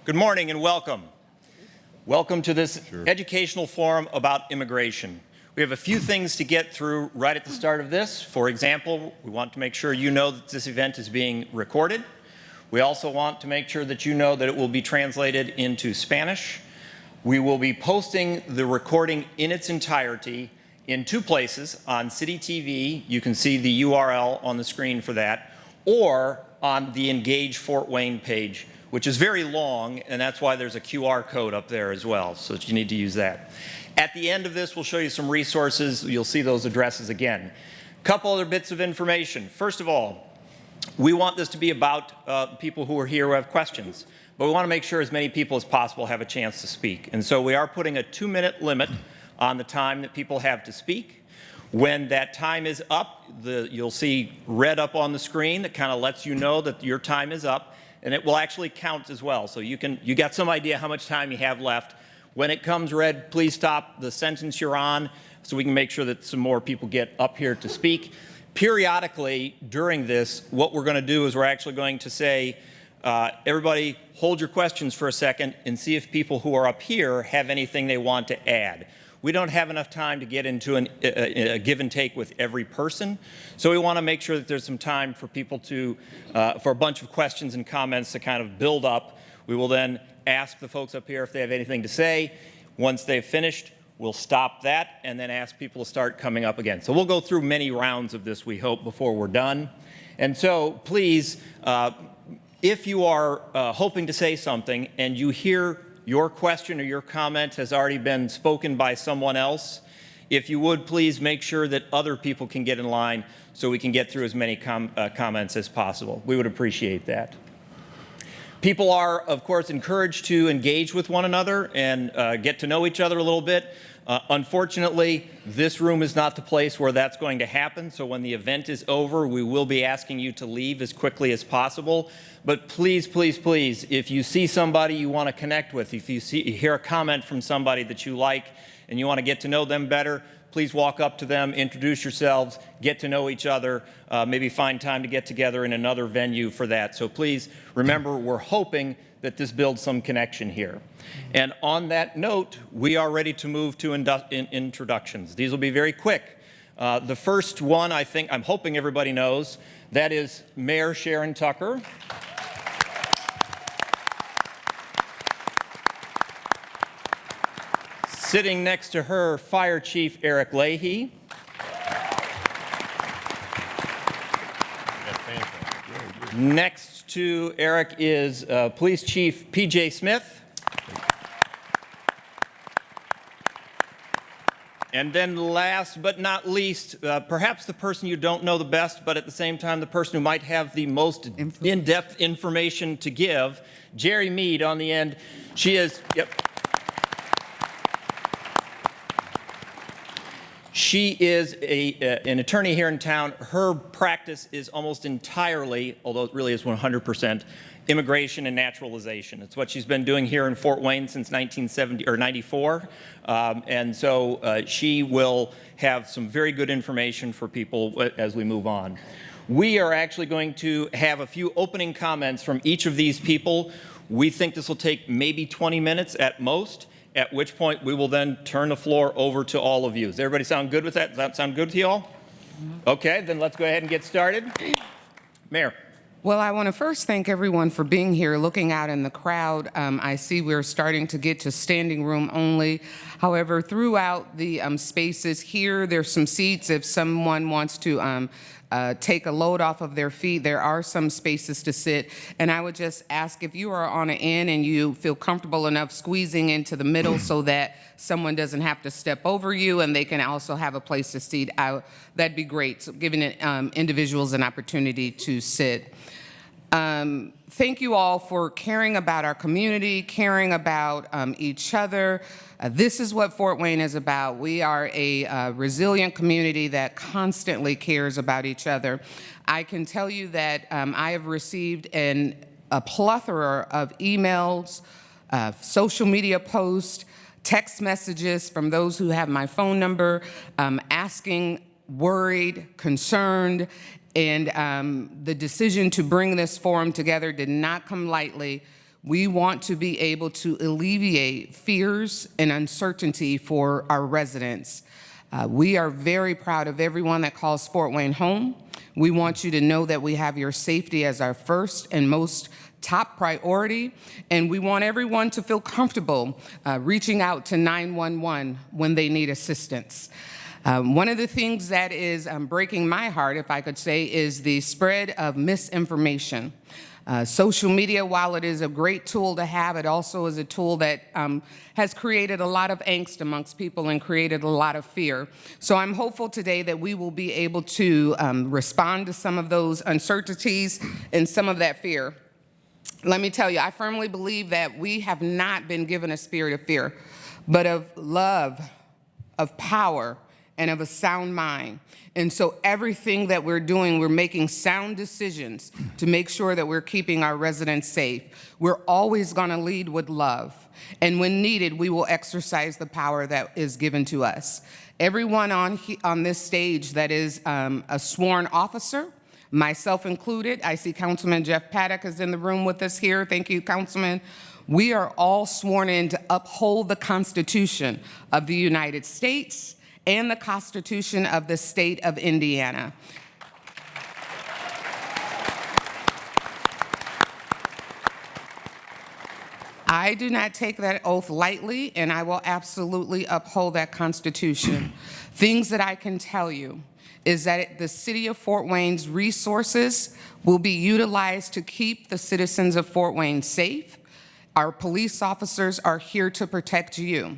Good morning and welcome. Welcome to this educational forum about immigration. We have a few things to get through right at the start of this. For example, we want to make sure you know that this event is being recorded. We also want to make sure that you know that it will be translated into Spanish. We will be posting the recording in its entirety in two places. On City TV, you can see the URL on the screen for that, or on the Engage Fort Wayne page, which is very long, and that's why there's a QR code up there as well, so you need to use that. At the end of this, we'll show you some resources. You'll see those addresses again. A couple other bits of information. First of all, we want this to be about people who are here who have questions, but we want to make sure as many people as possible have a chance to speak. And so we are putting a 2-minute limit on the time that people have to speak. When that time is up, you'll see red up on the screen that kind of lets you know that your time is up, and it will actually count as well. So you got some idea how much time you have left. When it comes red, please stop the sentence you're on so we can make sure that some more people get up here to speak. Periodically during this, what we're going to do is we're actually going to say, everybody hold your questions for a second and see if people who are up here have anything they want to add. We don't have enough time to get into a give and take with every person, so we want to make sure that there's some time for people to, for a bunch of questions and comments to kind of build up. We will then ask the folks up here if they have anything to say. Once they've finished, we'll stop that and then ask people to start coming up again. So we'll go through many rounds of this, we hope, before we're done. And so please, if you are hoping to say something and you hear your question or your comment has already been spoken by someone else, if you would please make sure that other people can get in line so we can get through as many comments as possible. We would appreciate that. People are, of course, encouraged to engage with one another and get to know each other a little bit. Unfortunately, this room is not the place where that's going to happen, so when the event is over, we will be asking you to leave as quickly as possible. But please, please, please, if you see somebody you want to connect with, if you hear a comment from somebody that you like and you want to get to know them better, please walk up to them, introduce yourselves, get to know each other, maybe find time to get together in another venue for that. So please remember, we're hoping that this builds some connection here. And on that note, we are ready to move to introductions. These will be very quick. The first one, I'm hoping everybody knows, that is Mayor Sharon Tucker. Sitting next to her, Fire Chief Eric Leahy. Next to Eric is Police Chief P.J. Smith. And then last but not least, perhaps the person you don't know the best, but at the same time the person who might have the most in-depth information to give, Jerry Mead on the end. She is, She is an attorney here in town. Her practice is almost entirely, although it really is 100%, immigration and naturalization. It's what she's been doing here in Fort Wayne since 1994. And so she will have some very good information for people as we move on. We are actually going to have a few opening comments from each of these people. We think this will take maybe 20 minutes at most, at which point we will then turn the floor over to all of you. Does everybody sound good with that? Does that sound good to you all? Okay, then let's go ahead and get started. Mayor. Well, I want to first thank everyone for being here. Looking out in the crowd, I see we're starting to get to standing room only. However, throughout the spaces here, there's some seats if someone wants to take a load off of their feet. There are some spaces to sit. And I would just ask if you are on an end and you feel comfortable enough squeezing into the middle so that someone doesn't have to step over you and they can also have a place to sit, that'd be great. So giving individuals an opportunity to sit. Thank you all for caring about our community, caring about each other. This is what Fort Wayne is about. We are a resilient community that constantly cares about each other. I can tell you that I have received a plethora of emails, social media posts, text messages from those who have my phone number, asking, worried, concerned, and the decision to bring this forum together did not come lightly. We want to be able to alleviate fears and uncertainty for our residents. We are very proud of everyone that calls Fort Wayne home. We want you to know that we have your safety as our first and most top priority, and we want everyone to feel comfortable reaching out to 911 when they need assistance. One of the things that is breaking my heart, if I could say, is the spread of misinformation. Social media, while it is a great tool to have, it also is a tool that has created a lot of angst amongst people and created a lot of fear. So I'm hopeful today that we will be able to respond to some of those uncertainties and some of that fear. Let me tell you, I firmly believe that we have not been given a spirit of fear, but of love, of power, and of a sound mind. And so everything that we're doing, we're making sound decisions to make sure that we're keeping our residents safe. We're always going to lead with love. And when needed, we will exercise the power that is given to us. Everyone on this stage that is a sworn officer, myself included, I see Councilman Jeff Paddock is in the room with us here. Thank you, Councilman. We are all sworn in to uphold the Constitution of the United States and the Constitution of the state of Indiana. I do not take that oath lightly, and I will absolutely uphold that Constitution. Things that I can tell you is that the City of Fort Wayne's resources will be utilized to keep the citizens of Fort Wayne safe. Our police officers are here to protect you.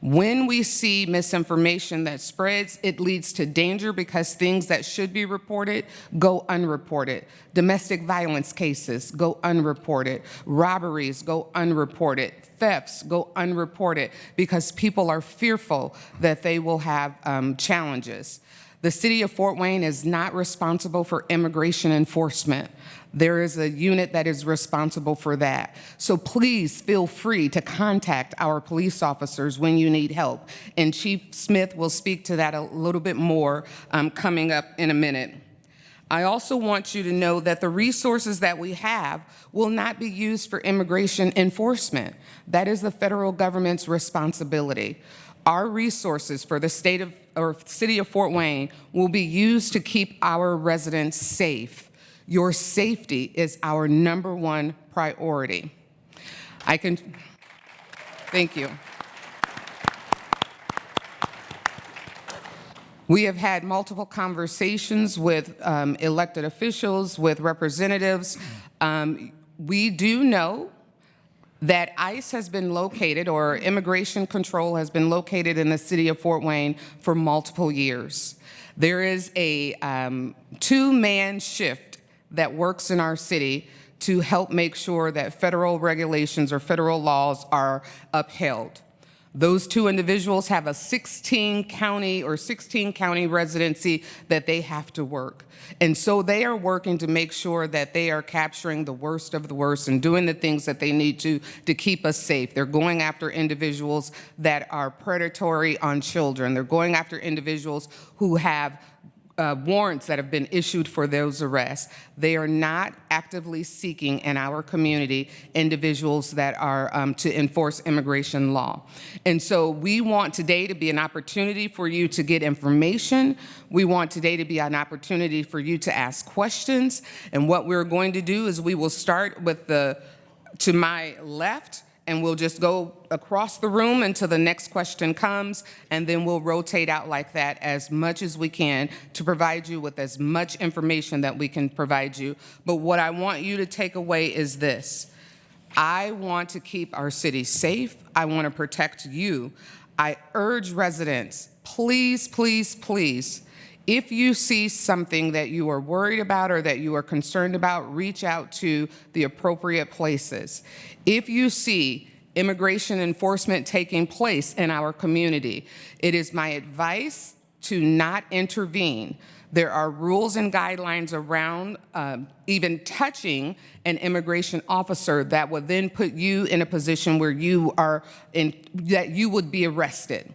When we see misinformation that spreads, it leads to danger because things that should be reported go unreported. Domestic violence cases go unreported. Robberies go unreported. Thefts go unreported because people are fearful that they will have challenges. The City of Fort Wayne is not responsible for immigration enforcement. There is a unit that is responsible for that. So please feel free to contact our police officers when you need help. And Chief Smith will speak to that a little bit more coming up in a minute. I also want you to know that the resources that we have will not be used for immigration enforcement. That is the federal government's responsibility. Our resources for the City of Fort Wayne will be used to keep our residents safe. Your safety is our #1 priority. Thank you. We have had multiple conversations with elected officials, with representatives. We do know that ICE has been located, or immigration control has been located in the City of Fort Wayne for multiple years. There is a 2-man shift that works in our city to help make sure that federal regulations or federal laws are upheld. Those 2 individuals have a 16 county residency that they have to work. And so they are working to make sure that they are capturing the worst of the worst and doing the things that they need to keep us safe. They're going after individuals that are predatory on children. They're going after individuals who have warrants that have been issued for those arrests. They are not actively seeking in our community individuals that are to enforce immigration law. And so we want today to be an opportunity for you to get information. We want today to be an opportunity for you to ask questions. And what we're going to do is we will start with to my left, and we'll just go across the room until the next question comes, and then we'll rotate out like that as much as we can to provide you with as much information that we can provide you. But what I want you to take away is this. I want to keep our city safe. I want to protect you. I urge residents, please, please, please, if you see something that you are worried about or that you are concerned about, reach out to the appropriate places. If you see immigration enforcement taking place in our community, it is my advice to not intervene. There are rules and guidelines around even touching an immigration officer that would then put you in a position where that you would be arrested.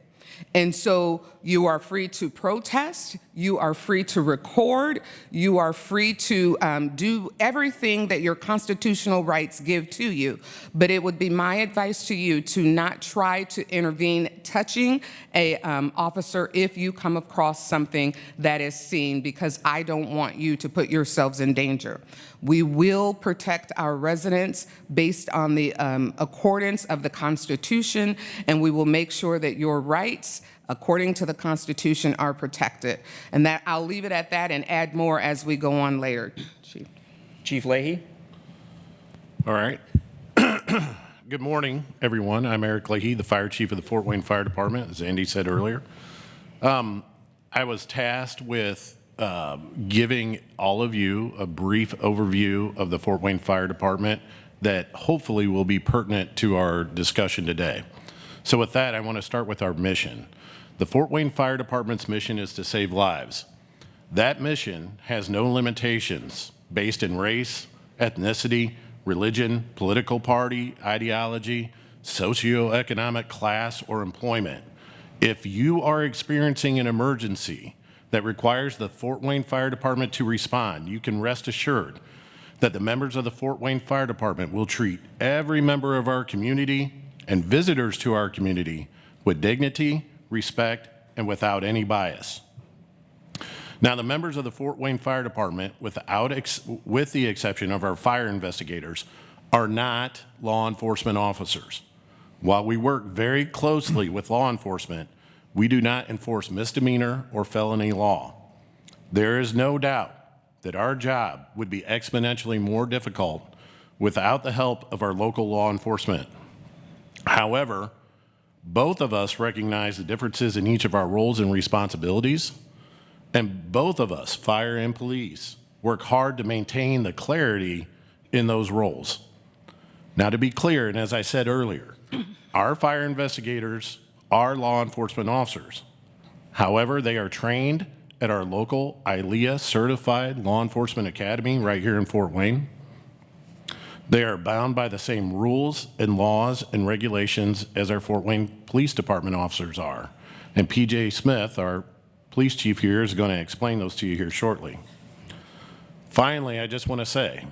And so you are free to protest, you are free to record, you are free to do everything that your constitutional rights give to you. But it would be my advice to you to not try to intervene touching a officer if you come across something that is seen, because I don't want you to put yourselves in danger. We will protect our residents based on the accordance of the Constitution, and we will make sure that your rights, according to the Constitution, are protected. And that I'll leave it at that and add more as we go on later, Chief. Chief Leahy? All right. Good morning, everyone. I'm Eric Leahy, the Fire Chief of the Fort Wayne Fire Department, as Andy said earlier. I was tasked with giving all of you a brief overview of the Fort Wayne Fire Department that hopefully will be pertinent to our discussion today. So with that, I want to start with our mission. The Fort Wayne Fire Department's mission is to save lives. That mission has no limitations based in race, ethnicity, religion, political party, ideology, socioeconomic class, or employment. If you are experiencing an emergency that requires the Fort Wayne Fire Department to respond, you can rest assured that the members of the Fort Wayne Fire Department will treat every member of our community and visitors to our community with dignity, respect, and without any bias. Now, the members of the Fort Wayne Fire Department, with the exception of our fire investigators, are not law enforcement officers. While we work very closely with law enforcement, we do not enforce misdemeanor or felony law. There is no doubt that our job would be exponentially more difficult without the help of our local law enforcement. However, both of us recognize the differences in each of our roles and responsibilities, and both of us, fire and police, work hard to maintain the clarity in those roles. Now, to be clear, and as I said earlier, our fire investigators are law enforcement officers. However, they are trained at our local ILEA certified law enforcement academy right here in Fort Wayne. They are bound by the same rules and laws and regulations as our Fort Wayne Police Department officers are. And PJ Smith, our police chief here, is going to explain those to you here shortly. Finally, I just want to say,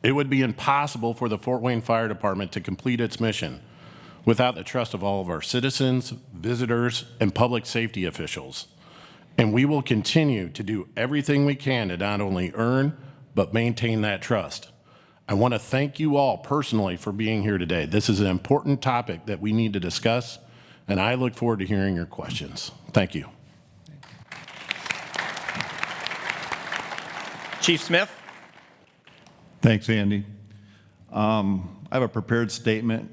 it would be impossible for the Fort Wayne Fire Department to complete its mission without the trust of all of our citizens, visitors, and public safety officials. And we will continue to do everything we can to not only earn, but maintain that trust. I want to thank you all personally for being here today. This is an important topic that we need to discuss, and I look forward to hearing your questions. Thank you. Chief Smith? Thanks, Andy. I have a prepared statement,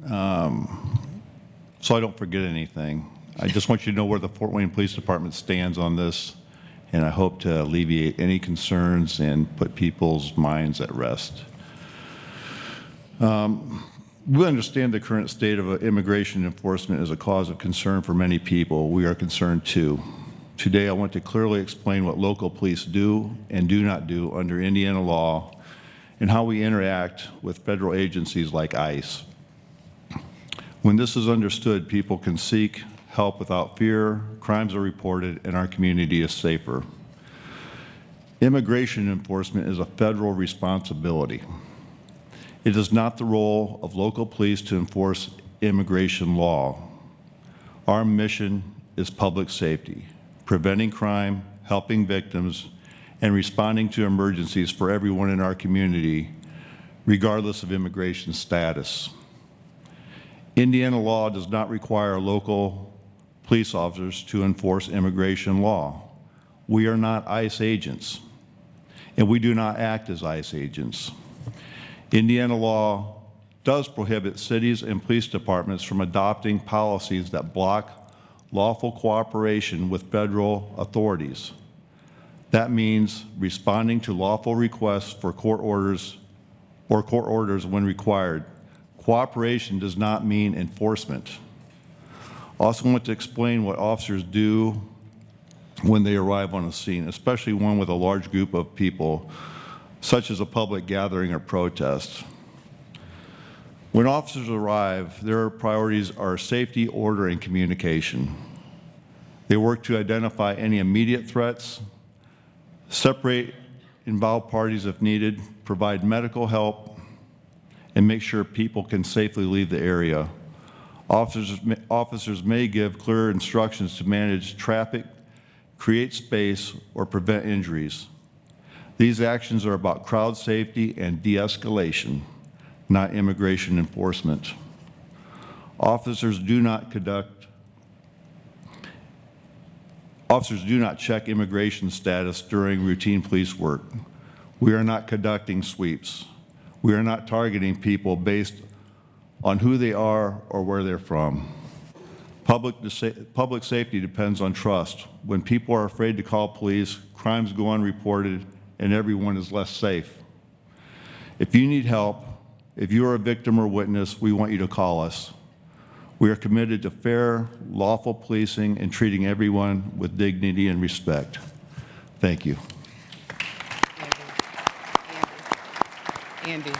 so I don't forget anything. I just want you to know where the Fort Wayne Police Department stands on this, and I hope to alleviate any concerns and put people's minds at rest. We understand the current state of immigration enforcement is a cause of concern for many people. We are concerned too. Today, I want to clearly explain what local police do and do not do under Indiana law and how we interact with federal agencies like ICE. When this is understood, people can seek help without fear, crimes are reported, and our community is safer. Immigration enforcement is a federal responsibility. It is not the role of local police to enforce immigration law. Our mission is public safety, preventing crime, helping victims, and responding to emergencies for everyone in our community, regardless of immigration status. Indiana law does not require local police officers to enforce immigration law. We are not ICE agents, and we do not act as ICE agents. Indiana law does prohibit cities and police departments from adopting policies that block lawful cooperation with federal authorities. That means responding to lawful requests for court orders or court orders when required. Cooperation does not mean enforcement. Also want to explain what officers do when they arrive on a scene, especially one with a large group of people, such as a public gathering or protest. When officers arrive, their priorities are safety, order, and communication. They work to identify any immediate threats, separate involved parties if needed, provide medical help, and make sure people can safely leave the area. Officers may give clear instructions to manage traffic, create space, or prevent injuries. These actions are about crowd safety and de-escalation, not immigration enforcement. Officers do not check immigration status during routine police work. We are not conducting sweeps. We are not targeting people based on who they are or where they're from. Public safety depends on trust. When people are afraid to call police, crimes go unreported and everyone is less safe. If you need help, if you are a victim or witness, we want you to call us. We are committed to fair, lawful policing and treating everyone with dignity and respect. Thank you. Andy.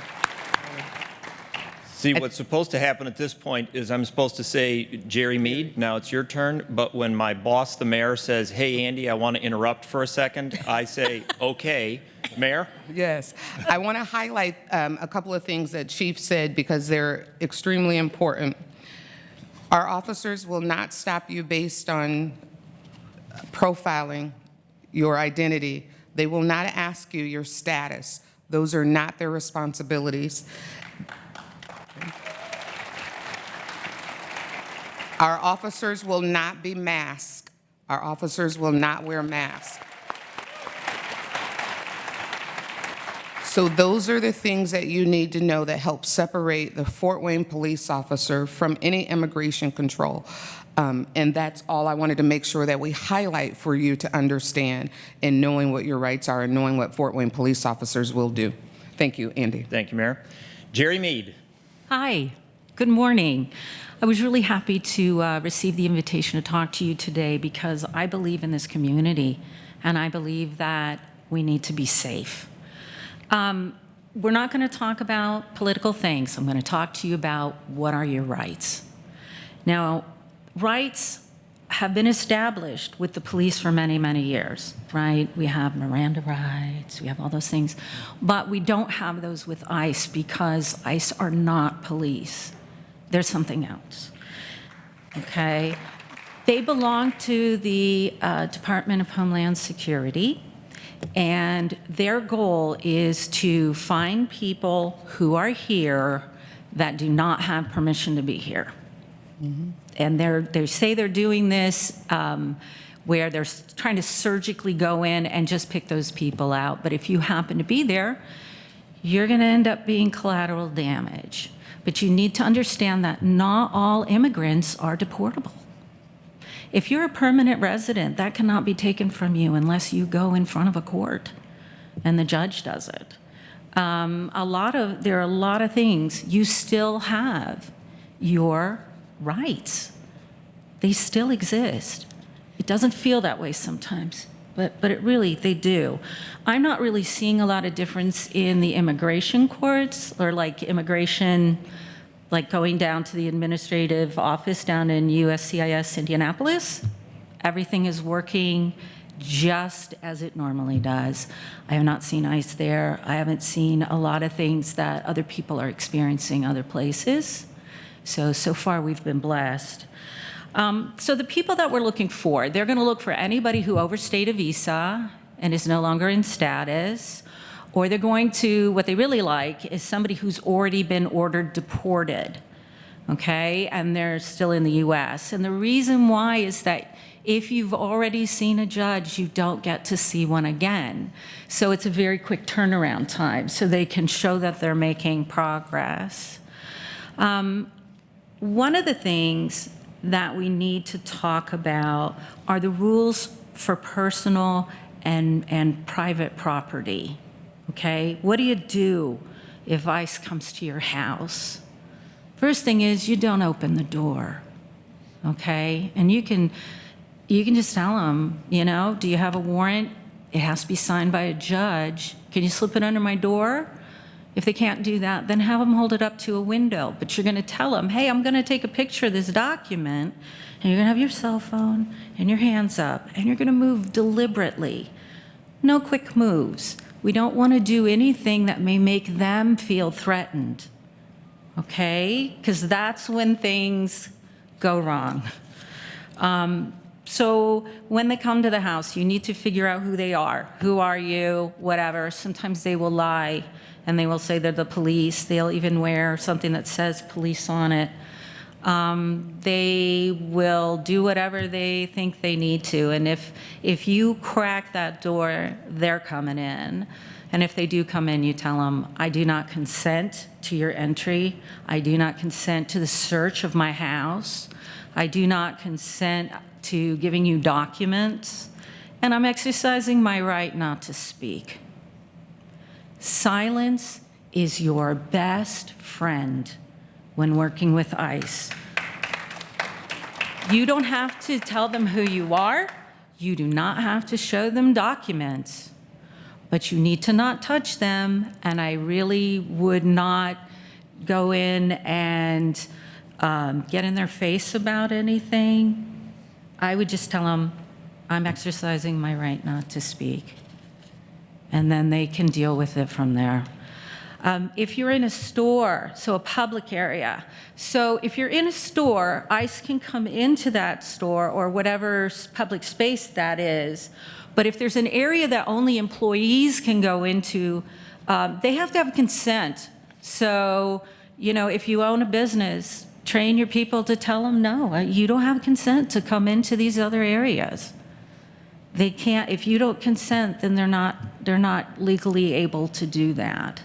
See, what's supposed to happen at this point is I'm supposed to say, Jerry Mead, now it's your turn. But when my boss, the mayor, says, hey, Andy, I want to interrupt for a second, I say, okay. Mayor? Yes. I want to highlight a couple of things that Chief said because they're extremely important. Our officers will not stop you based on profiling your identity. They will not ask you your status. Those are not their responsibilities. Our officers will not be masked. Our officers will not wear masks. So those are the things that you need to know that help separate the Fort Wayne police officer from any immigration control. And that's all I wanted to make sure that we highlight for you to understand in knowing what your rights are and knowing what Fort Wayne police officers will do. Thank you, Andy. Thank you, Mayor. Jerry Mead. Hi, good morning. I was really happy to receive the invitation to talk to you today because I believe in this community and I believe that we need to be safe. We're not going to talk about political things. I'm going to talk to you about what are your rights. Now, rights have been established with the police for many, many years, right? We have Miranda rights, we have all those things, but we don't have those with ICE because ICE are not police. They're something else, okay? They belong to the Department of Homeland Security, and their goal is to find people who are here that do not have permission to be here. Mm-hmm. And they say they're doing this where they're trying to surgically go in and just pick those people out. But if you happen to be there, you're going to end up being collateral damage. But you need to understand that not all immigrants are deportable. If you're a permanent resident, that cannot be taken from you unless you go in front of a court and the judge does it. There are a lot of things. You still have your rights. They still exist. It doesn't feel that way sometimes, but they do. I'm not really seeing a lot of difference in the immigration courts or like immigration, like going down to the administrative office down in USCIS Indianapolis. Everything is working just as it normally does. I have not seen ICE there. I haven't seen a lot of things that other people are experiencing other places. So far we've been blessed. So the people that we're looking for, they're gonna look for anybody who overstayed a visa and is no longer in status, or they're going to, what they really like is somebody who's already been ordered deported, okay? And they're still in the US. And the reason why is that if you've already seen a judge, you don't get to see one again. So it's a very quick turnaround time, so they can show that they're making progress. One of the things that we need to talk about are the rules for personal and private property, okay? What do you do if ICE comes to your house? First thing is you don't open the door, okay? And you can just tell them, you know, do you have a warrant? It has to be signed by a judge. Can you slip it under my door? If they can't do that, then have them hold it up to a window. But you're going to tell them, hey, I'm going to take a picture of this document, and you're going to have your cell phone and your hands up, and you're going to move deliberately. No quick moves. We don't want to do anything that may make them feel threatened, okay? Because that's when things go wrong. So when they come to the house, you need to figure out who they are. Who are you? Whatever. Sometimes they will lie, and they will say they're the police. They'll even wear something that says police on it. They will do whatever they think they need to. And if you crack that door, they're coming in. And if they do come in, you tell them, I do not consent to your entry. I do not consent to the search of my house. I do not consent to giving you documents. And I'm exercising my right not to speak. Silence is your best friend when working with ICE. You don't have to tell them who you are. You do not have to show them documents. But you need to not touch them, and I really would not go in and get in their face about anything. I would just tell them, I'm exercising my right not to speak. And then they can deal with it from there. If you're in a store, so a public area, so if you're in a store, ICE can come into that store or whatever public space that is, but if there's an area that only employees can go into, they have to have consent. So, you know, if you own a business, train your people to tell them, no, you don't have consent to come into these other areas. They can't, if you don't consent, then they're not legally able to do that.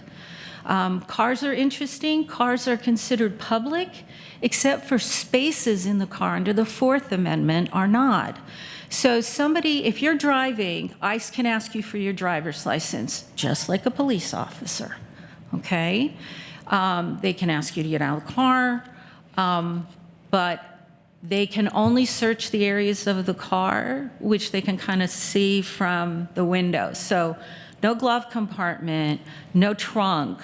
Cars are interesting. Cars are considered public, except for spaces in the car under the Fourth Amendment are not. So somebody, if you're driving, ICE can ask you for your driver's license, just like a police officer, okay? They can ask you to get out of the car, but they can only search the areas of the car which they can kind of see from the window. So no glove compartment, no trunk,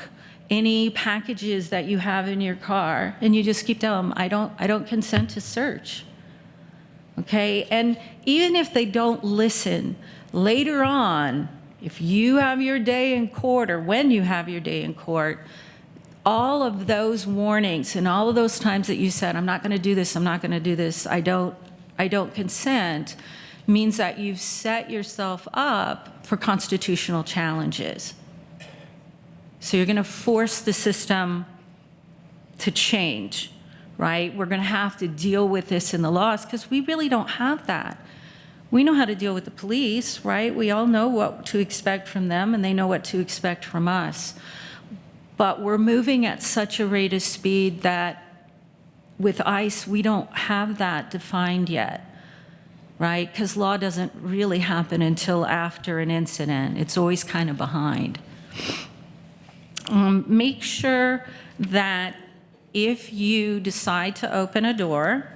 any packages that you have in your car, and you just keep telling them, I don't consent to search. Okay, and even if they don't listen, later on, if you have your day in court or when you have your day in court, all of those warnings and all of those times that you said, I'm not going to do this, I'm not going to do this, I don't consent, means that you've set yourself up for constitutional challenges. So you're going to force the system to change, right? We're going to have to deal with this in the laws because we really don't have that. We know how to deal with the police, right? We all know what to expect from them, and they know what to expect from us. But we're moving at such a rate of speed that with ICE, we don't have that defined yet, right? Because law doesn't really happen until after an incident. It's always kind of behind. Make sure that if you decide to open a door,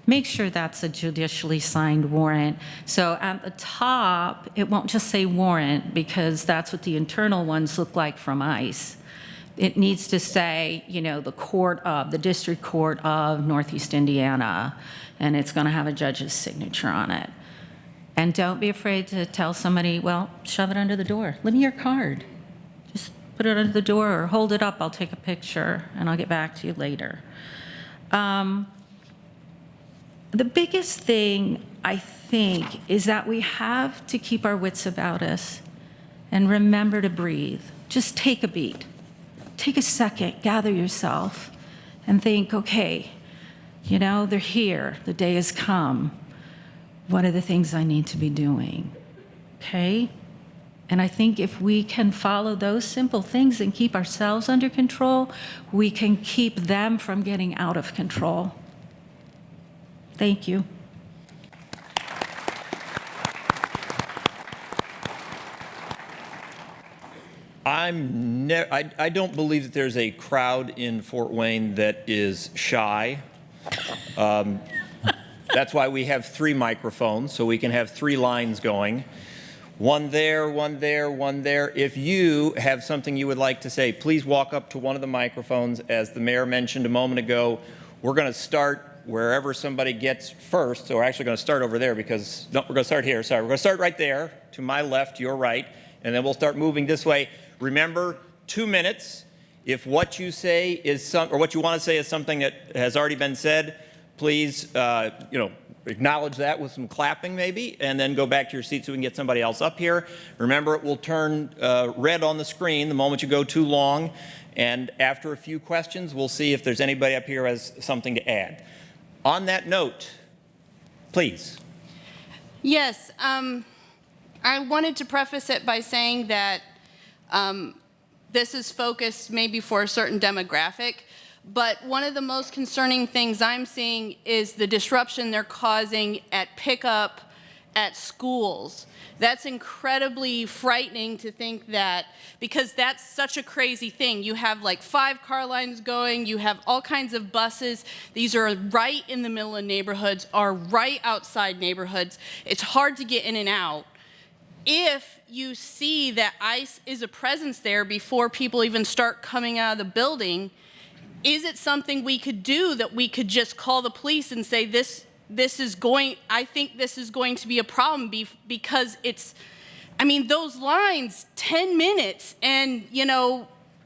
make sure that's a judicially signed warrant. So at the top, it won't just say warrant because that's what the internal ones look like from ICE. It needs to say, you know, the District Court of Northeast Indiana, and it's going to have a judge's signature on it. And don't be afraid to tell somebody, well, shove it under the door. Leave me your card. Just put it under the door or hold it up. I'll take a picture and I'll get back to you later. The biggest thing, I think, is that we have to keep our wits about us and remember to breathe. Just take a beat. Take a second, gather yourself, and think, okay, you know, they're here. The day has come. What are the things I need to be doing? Okay? And I think if we can follow those simple things and keep ourselves under control, we can keep them from getting out of control. Thank you. I don't believe that there's a crowd in Fort Wayne that is shy. That's why we have 3 microphones, so we can have 3 lines going. One there, one there, one there. If you have something you would like to say, please walk up to one of the microphones. As the mayor mentioned a moment ago, we're going to start wherever somebody gets first. So we're actually going to start over there because, no, we're going to start here. Sorry, we're going to start right there, to my left, your right, and then we'll start moving this way. Remember, 2 minutes. If what you say is or what you want to say is something that has already been said, please, acknowledge that with some clapping maybe, and then go back to your seat so we can get somebody else up here. Remember, it will turn red on the screen the moment you go too long, and after a few questions, we'll see if there's anybody up here who has something to add. On that note, please. Yes, I wanted to preface it by saying that this is focused maybe for a certain demographic, but one of the most concerning things I'm seeing is the disruption they're causing at pickup at schools. That's incredibly frightening to think that, because that's such a crazy thing. You have like 5 car lines going, you have all kinds of buses. These are right in the middle of neighborhoods, are right outside neighborhoods. It's hard to get in and out. If you see that ICE is a presence there before people even start coming out of the building, is it something we could do that we could just call the police and say I think this is going to be a problem because those lines, 10 minutes, and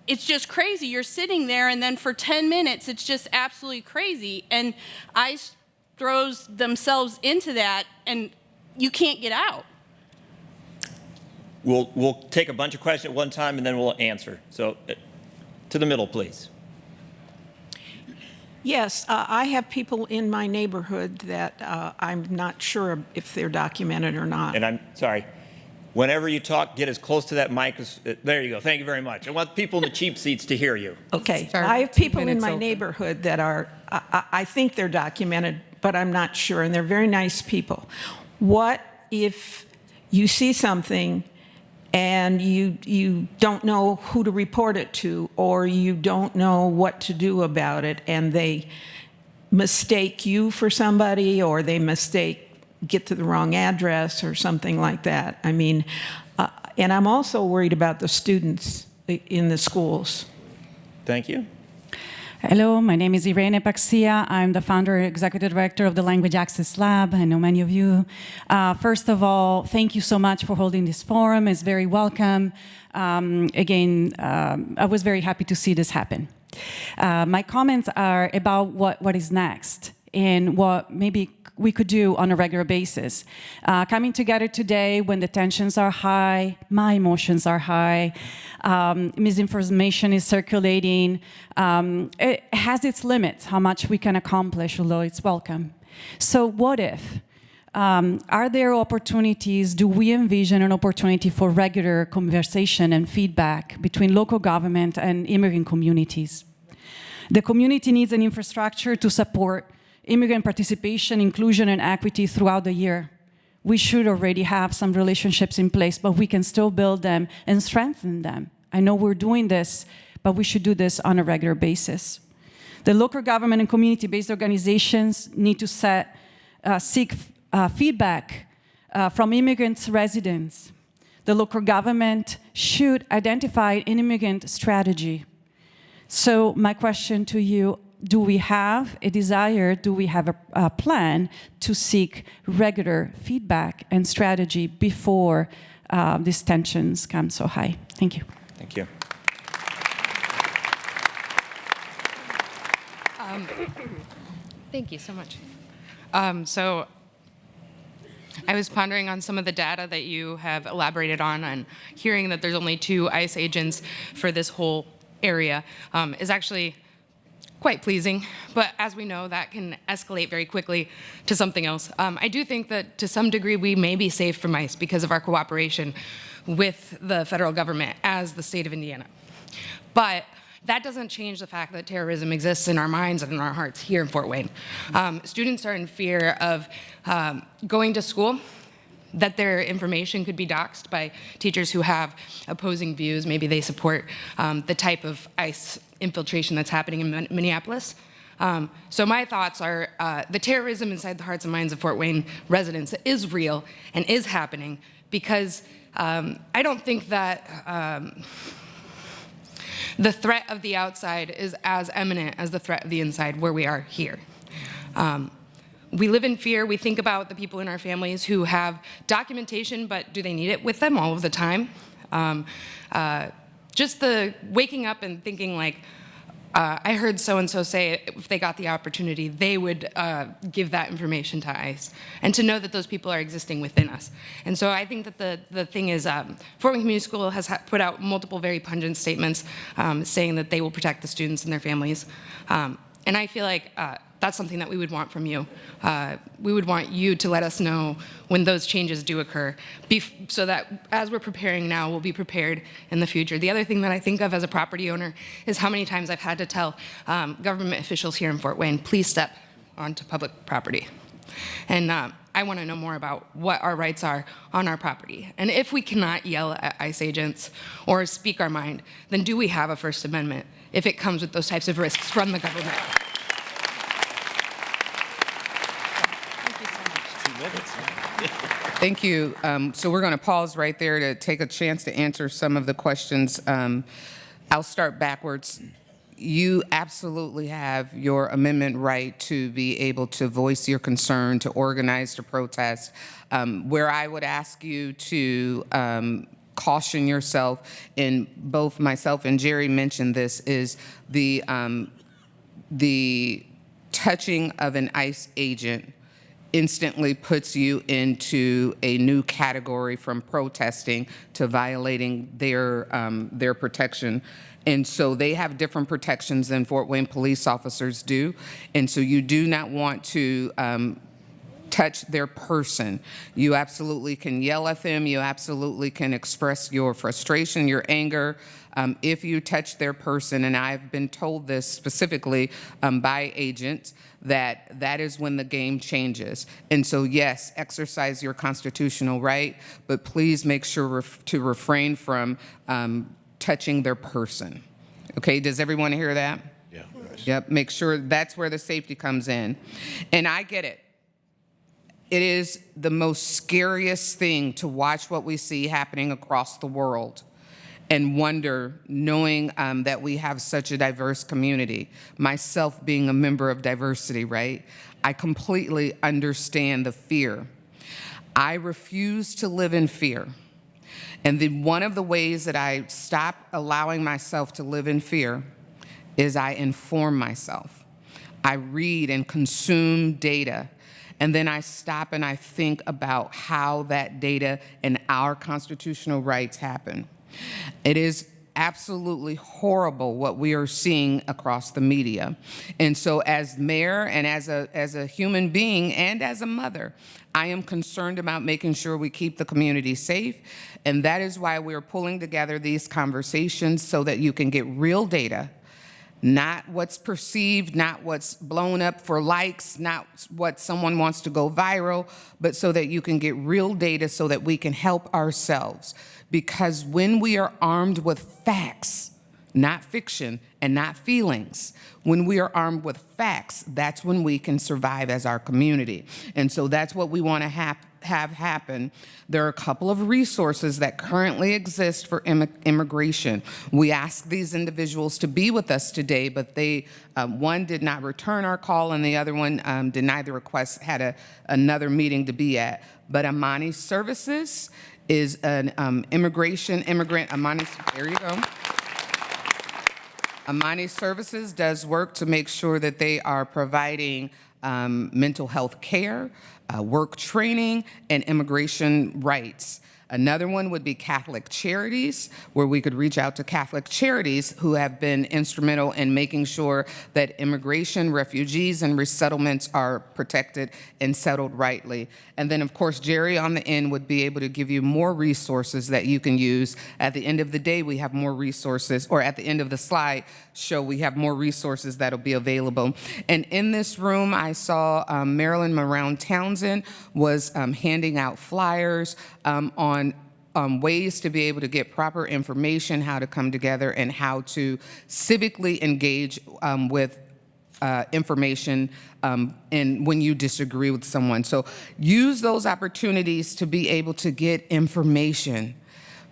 it's just crazy. You're sitting there and then for 10 minutes, it's just absolutely crazy. And ICE throws themselves into that and you can't get out. We'll take a bunch of questions at one time and then we'll answer. So to the middle, please. Yes, I have people in my neighborhood that I'm not sure if they're documented or not. And I'm sorry. Whenever you talk, get as close to that mic as, there you go. Thank you very much. I want people in the cheap seats to hear you. Okay, Start I have 2 people in minutes my over. neighborhood that are, I think they're documented, but I'm not sure, and they're very nice people. What if you see something and you don't know who to report it to, or you don't know what to do about it, and they mistake you for somebody, or they get to the wrong address or something like that? And I'm also worried about the students in the schools. Thank you. Hello, my name is Irene Paxia. I'm the founder and executive director of the Language Access Lab. I know many of you. First of all, thank you so much for holding this forum. It's very welcome. I was very happy to see this happen. My comments are about what is next and what maybe we could do on a regular basis. Coming together today when the tensions are high, my emotions are high, misinformation is circulating. It has its limits, how much we can accomplish, although it's welcome. So what if? Are there opportunities, do we envision an opportunity for regular conversation and feedback between local government and immigrant communities? The community needs an infrastructure to support immigrant participation, inclusion, and equity throughout the year. We should already have some relationships in place, but we can still build them and strengthen them. I know we're doing this, but we should do this on a regular basis. The local government and community-based organizations need to seek feedback from immigrants' residents. The local government should identify an immigrant strategy. So my question to you, do we have a desire, do we have a plan to seek regular feedback and strategy before these tensions come so high? Thank you. Thank you. Thank you so much. So I was pondering on some of the data that you have elaborated on, and hearing that there's only 2 ICE agents for this whole area is actually quite pleasing, but as we know, that can escalate very quickly to something else. I do think that to some degree we may be safe from ICE because of our cooperation with the federal government as the state of Indiana. But that doesn't change the fact that terrorism exists in our minds and in our hearts here in Fort Wayne. Students are in fear of going to school, that their information could be doxxed by teachers who have opposing views. Maybe they support the type of ICE infiltration that's happening in Minneapolis. So my thoughts are the terrorism inside the hearts and minds of Fort Wayne residents is real and is happening because I don't think that the threat of the outside is as imminent as the threat of the inside where we are here. We live in fear. We think about the people in our families who have documentation, but do they need it with them all of the time? Just the waking up and thinking like, I heard so-and-so say if they got the opportunity, they would give that information to ICE. And to know that those people are existing within us. And so I think that the thing is, Fort Wayne Community School has put out multiple very pungent statements saying that they will protect the students and their families. And I feel like that's something that we would want from you. We would want you to let us know when those changes do occur, so that as we're preparing now, we'll be prepared in the future. The other thing that I think of as a property owner is how many times I've had to tell government officials here in Fort Wayne, please step onto public property. And I want to know more about what our rights are on our property. And if we cannot yell at ICE agents or speak our mind, then do we have a First Amendment if it comes with those types of risks from the government? Thank you. So we're going to pause right there to take a chance to answer some of the questions. I'll start backwards. You absolutely have your amendment right to be able to voice your concern, to organize, to protest. Where I would ask you to caution yourself, and both myself and Jerry mentioned this, is the touching of an ICE agent instantly puts you into a new category from protesting to violating their protection. And so they have different protections than Fort Wayne police officers do. And so you do not want to touch their person. You absolutely can yell at them. You absolutely can express your frustration, your anger. If you touch their person, and I've been told this specifically by agents, that is when the game changes. And so yes, exercise your constitutional right, but please make sure to refrain from touching their person. Okay, does everyone hear that? Yeah. Yep, make sure that's where the safety comes in. And I get it. It is the most scariest thing to watch what we see happening across the world and wonder, knowing that we have such a diverse community. Myself being a member of diversity, right? I completely understand the fear. I refuse to live in fear. And one of the ways that I stop allowing myself to live in fear is I inform myself. I read and consume data. And then I stop and I think about how that data and our constitutional rights happen. It is absolutely horrible what we are seeing across the media. And so as mayor and as a human being and as a mother, I am concerned about making sure we keep the community safe. And that is why we're pulling together these conversations so that you can get real data, not what's perceived, not what's blown up for likes, not what someone wants to go viral, but so that you can get real data so that we can help ourselves. Because when we are armed with facts, not fiction and not feelings, when we are armed with facts, that's when we can survive as our community. And so that's what we want to have happen. There are a couple of resources that currently exist for immigration. We asked these individuals to be with us today, but they, one did not return our call and the other one denied the request, had another meeting to be at. But Amani Services is an immigrant, Amani, there you go. Amani Services does work to make sure that they are providing mental health care, work training, and immigration rights. Another one would be Catholic Charities, where we could reach out to Catholic Charities who have been instrumental in making sure that immigration, refugees, and resettlements are protected and settled rightly. And then, of course, Jerry on the end would be able to give you more resources that you can use. At the end of the day, we have more resources, or at the end of the slide show, we have more resources that'll be available. And in this room, I saw Marilyn Moran Townsend was handing out flyers on ways to be able to get proper information, how to come together, and how to civically engage with information and when you disagree with someone. So use those opportunities to be able to get information.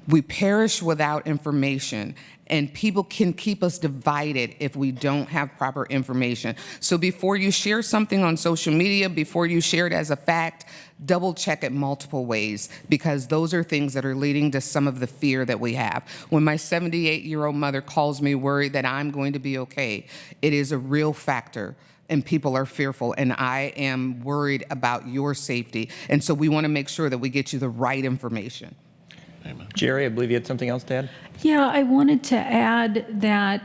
We perish without information, and people can keep us divided if we don't have proper information. So before you share something on social media, before you share it as a fact, double check it multiple ways, because those are things that are leading to some of the fear that we have. When my 78-year-old mother calls me worried that I'm going to be okay, it is a real factor. And people are fearful, and I am worried about your safety. And so we want to make sure that we get you the right information. Amen. Jerry, I believe you had something else to add? Yeah, I wanted to add that,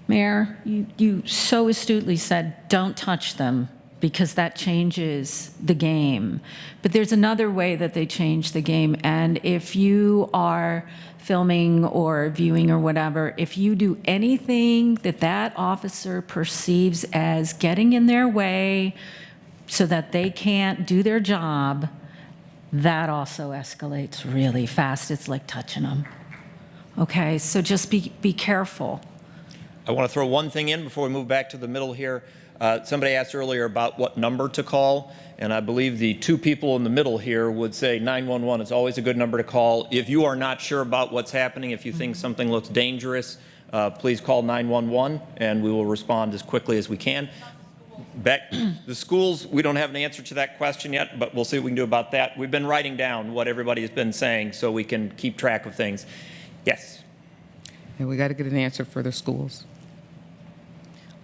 Mayor, you so astutely said, don't touch them, because that changes the game. But there's another way that they change the game, and if you are filming or viewing or whatever, if you do anything that that officer perceives as getting in their way so that they can't do their job, that also escalates really fast. It's like touching them. Okay, so just be careful. I want to throw one thing in before we move back to the middle here. Somebody asked earlier about what number to call, and I believe the two people in the middle here would say 911 is always a good number to call. If you are not sure about what's happening, if you think something looks dangerous, please call 911, and we will respond as quickly as we can. Back the schools, we don't have an answer to that question yet, but we'll see what we can do about that. We've been writing down what everybody has been saying so we can keep track of things. Yes. And we got to get an answer for the schools.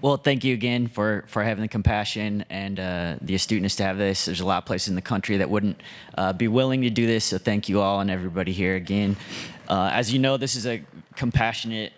Well, thank you again for having the compassion and the astuteness to have this. There's a lot of places in the country that wouldn't be willing to do this, so thank you all and everybody here again. As you know, this is a compassionate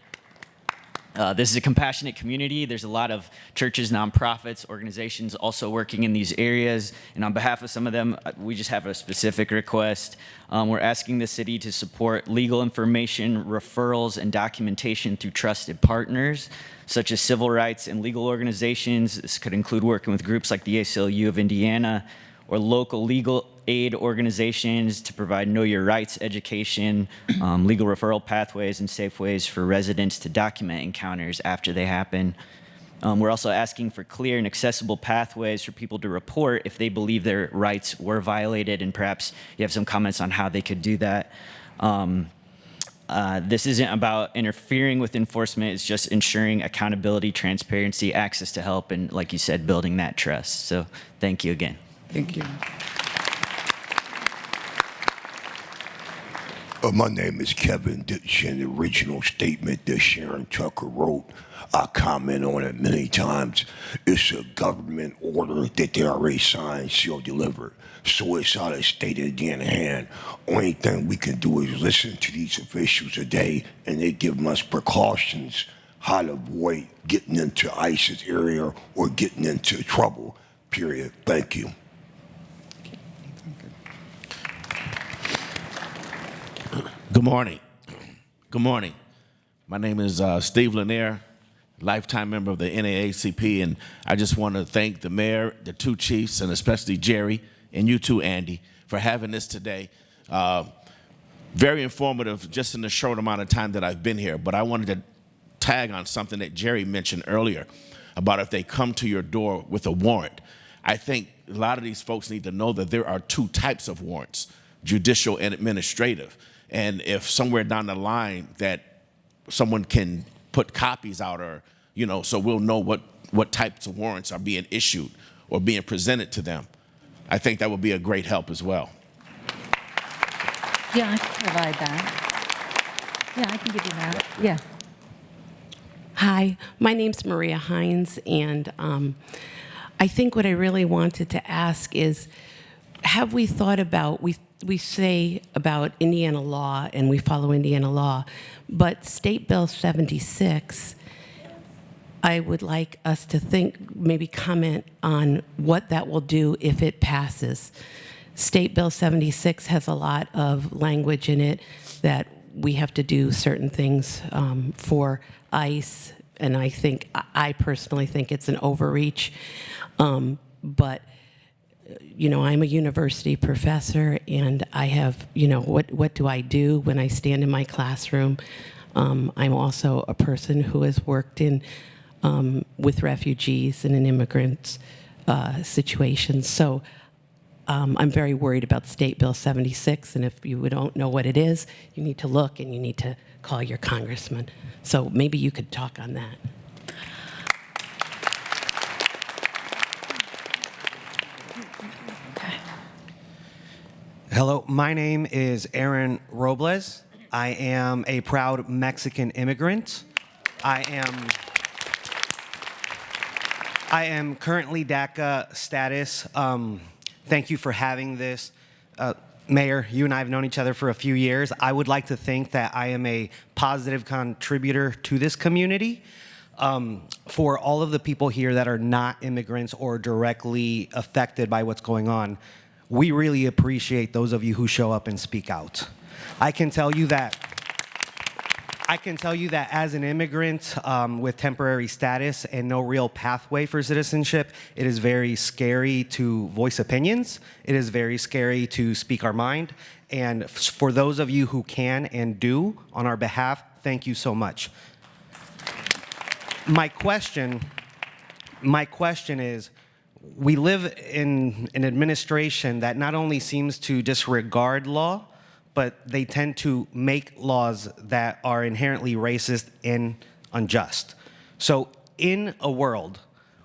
community. There's a lot of churches, nonprofits, organizations also working in these areas. And on behalf of some of them, we just have a specific request. We're asking the city to support legal information, referrals, and documentation through trusted partners, such as civil rights and legal organizations. This could include working with groups like the ACLU of Indiana or local legal aid organizations to provide know your rights education, legal referral pathways, and safe ways for residents to document encounters after they happen. We're also asking for clear and accessible pathways for people to report if they believe their rights were violated, and perhaps you have some comments on how they could do that. This isn't about interfering with enforcement, it's just ensuring accountability, transparency, access to help, and like you said, building that trust. So thank you again. Thank you. My name is Kevin Ditchin. The original statement that Sharon Tucker wrote, I comment on it many times. It's a government order that they already signed, sealed, delivered. So it's out of state of the hand. Only thing we can do is listen to these officials today, and they give us precautions how to avoid getting into ISIS area or getting into trouble, period. Thank you. Good morning. Good morning. My name is Steve Lanier, lifetime member of the NAACP, and I just want to thank the mayor, the two chiefs, and especially Jerry, and you too, Andy, for having this today. Very informative just in the short amount of time that I've been here, but I wanted to tag on something that Jerry mentioned earlier about if they come to your door with a warrant. I think a lot of these folks need to know that there are two types of warrants, judicial and administrative. And if somewhere down the line that someone can put copies out, or, you know, so we'll know what types of warrants are being issued or being presented to them, I think that would be a great help as well. Yeah, I can provide that. Yeah, I can give you that. Yeah. Hi, my name's Maria Hines, and I think what I really wanted to ask is, have we thought about, we say about Indiana law and we follow Indiana law, but State Bill 76, I would like us to think, maybe comment on what that will do if it passes. State Bill 76 has a lot of language in it that we have to do certain things for ICE, and I personally think it's an overreach. But you know, I'm a university professor, and I have, you know, what do I do when I stand in my classroom? I'm also a person who has worked in with refugees and in immigrants situations. So I'm very worried about State Bill 76, and if you don't know what it is, you need to look and you need to call your congressman. So maybe you could talk on that. Hello, my name is Aaron Robles. I am a proud Mexican immigrant. I am currently DACA status. Thank you for having this. Mayor, you and I have known each other for a few years. I would like to think that I am a positive contributor to this community. For all of the people here that are not immigrants or directly affected by what's going on, we really appreciate those of you who show up and speak out. I can tell you that as an immigrant with temporary status and no real pathway for citizenship, it is very scary to voice opinions. It is very scary to speak our mind. And for those of you who can and do on our behalf, thank you so much. My question is, we live in an administration that not only seems to disregard law, but they tend to make laws that are inherently racist and unjust. So in a world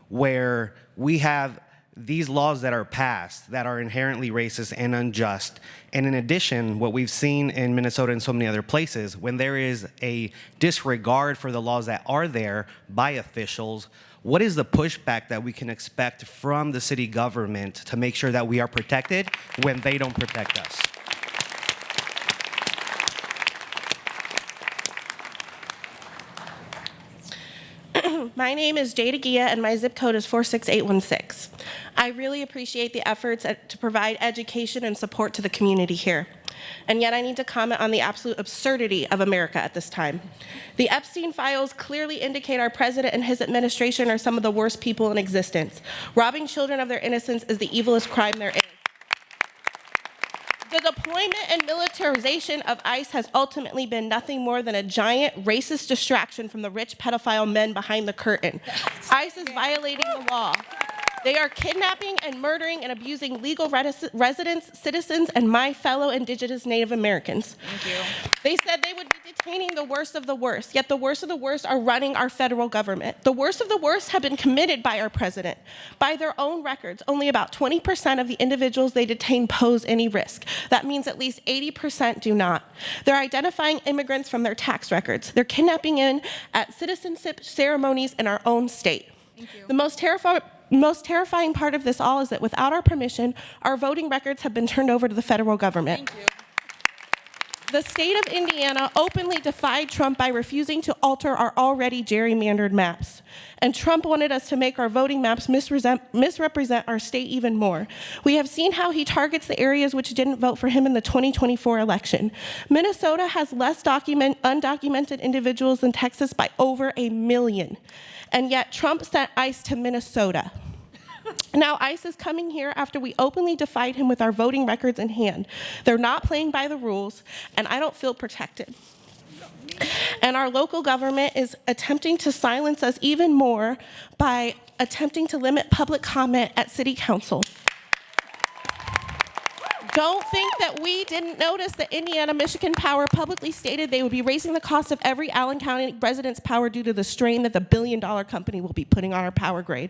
where we have these laws that are passed that are inherently racist and unjust, and in addition, what we've seen in Minnesota and so many other places, when there is a disregard for the laws that are there by officials, what is the pushback that we can expect from the city government to make sure that we are protected when they don't protect us? My name is Jada Gia, and my zip code is 46816. I really appreciate the efforts to provide education and support to the community here. And yet I need to comment on the absolute absurdity of America at this time. The Epstein files clearly indicate our president and his administration are some of the worst people in existence. Robbing children of their innocence is the evilest crime there is. The deployment and militarization of ICE has ultimately been nothing more than a giant racist distraction from the rich pedophile men behind the curtain. ICE is violating the law. They are kidnapping and murdering and abusing legal residents, citizens, and my fellow Indigenous Native Americans. Thank you. They said they would be detaining the worst of the worst, yet the worst of the worst are running our federal government. The worst of the worst have been committed by our president. By their own records, only about 20% of the individuals they detain pose any risk. That means at least 80% do not. They're identifying immigrants from their tax records. They're kidnapping in at citizenship ceremonies in our own state. Thank you. The most terrifying part of this all is that without our permission, our voting records have been turned over to the federal government. Thank you. The state of Indiana openly defied Trump by refusing to alter our already gerrymandered maps. And Trump wanted us to make our voting maps misrepresent our state even more. We have seen how he targets the areas which didn't vote for him in the 2024 election. Minnesota has less undocumented individuals than Texas by over 1 million. And yet Trump sent ICE to Minnesota. Now ICE is coming here after we openly defied him with our voting records in hand. They're not playing by the rules, and I don't feel protected. And our local government is attempting to silence us even more by attempting to limit public comment at city council. Don't think that we didn't notice that Indiana Michigan Power publicly stated they would be raising the cost of every Allen County resident's power due to the strain that the billion-dollar company will be putting on our power grid.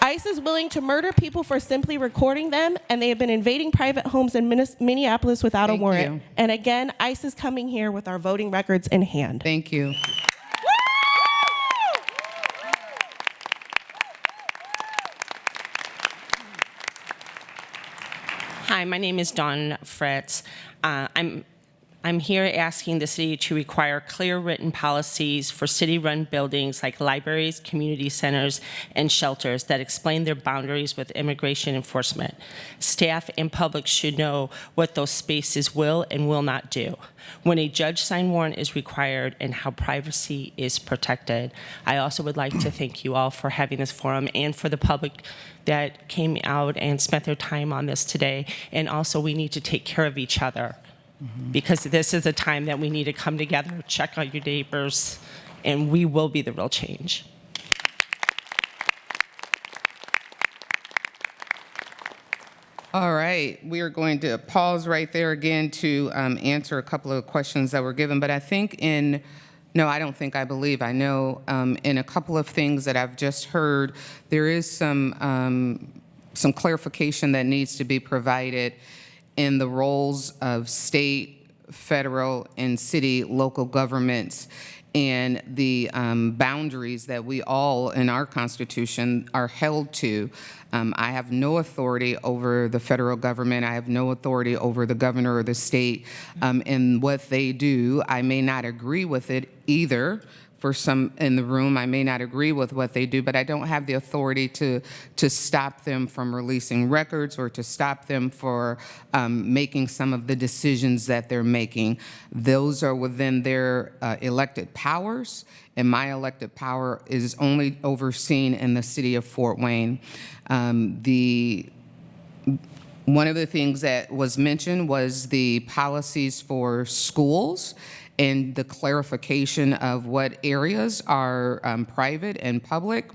ICE is willing to murder people for simply recording them, and they have been invading private homes in Minneapolis without a warrant. And again, ICE is coming here with our voting records in hand. Thank you. Hi, my name is Dawn Fritz. I'm here asking the city to require clear written policies for city-run buildings like libraries, community centers, and shelters that explain their boundaries with immigration enforcement. Staff and public should know what those spaces will and will not do, when a judge-signed warrant is required, and how privacy is protected. I also would like to thank you all for having this forum and for the public that came out and spent their time on this today. And also, we need to take care of each other. Because this is a time that we need to come together, check on your neighbors, and we will be the real change. All right, we are going to pause right there again to answer a couple of questions that were given, but I think I believe, I know in a couple of things that I've just heard, there is some clarification that needs to be provided in the roles of state, federal, and city local governments and the boundaries that we all in our Constitution are held to. I have no authority over the federal government. I have no authority over the governor or the state in what they do. I may not agree with it either. For some in the room, I may not agree with what they do, but I don't have the authority to stop them from releasing records or to stop them for making some of the decisions that they're making. Those are within their elected powers, and my elected power is only overseen in the city of Fort Wayne. One of the things that was mentioned was the policies for schools and the clarification of what areas are private and public.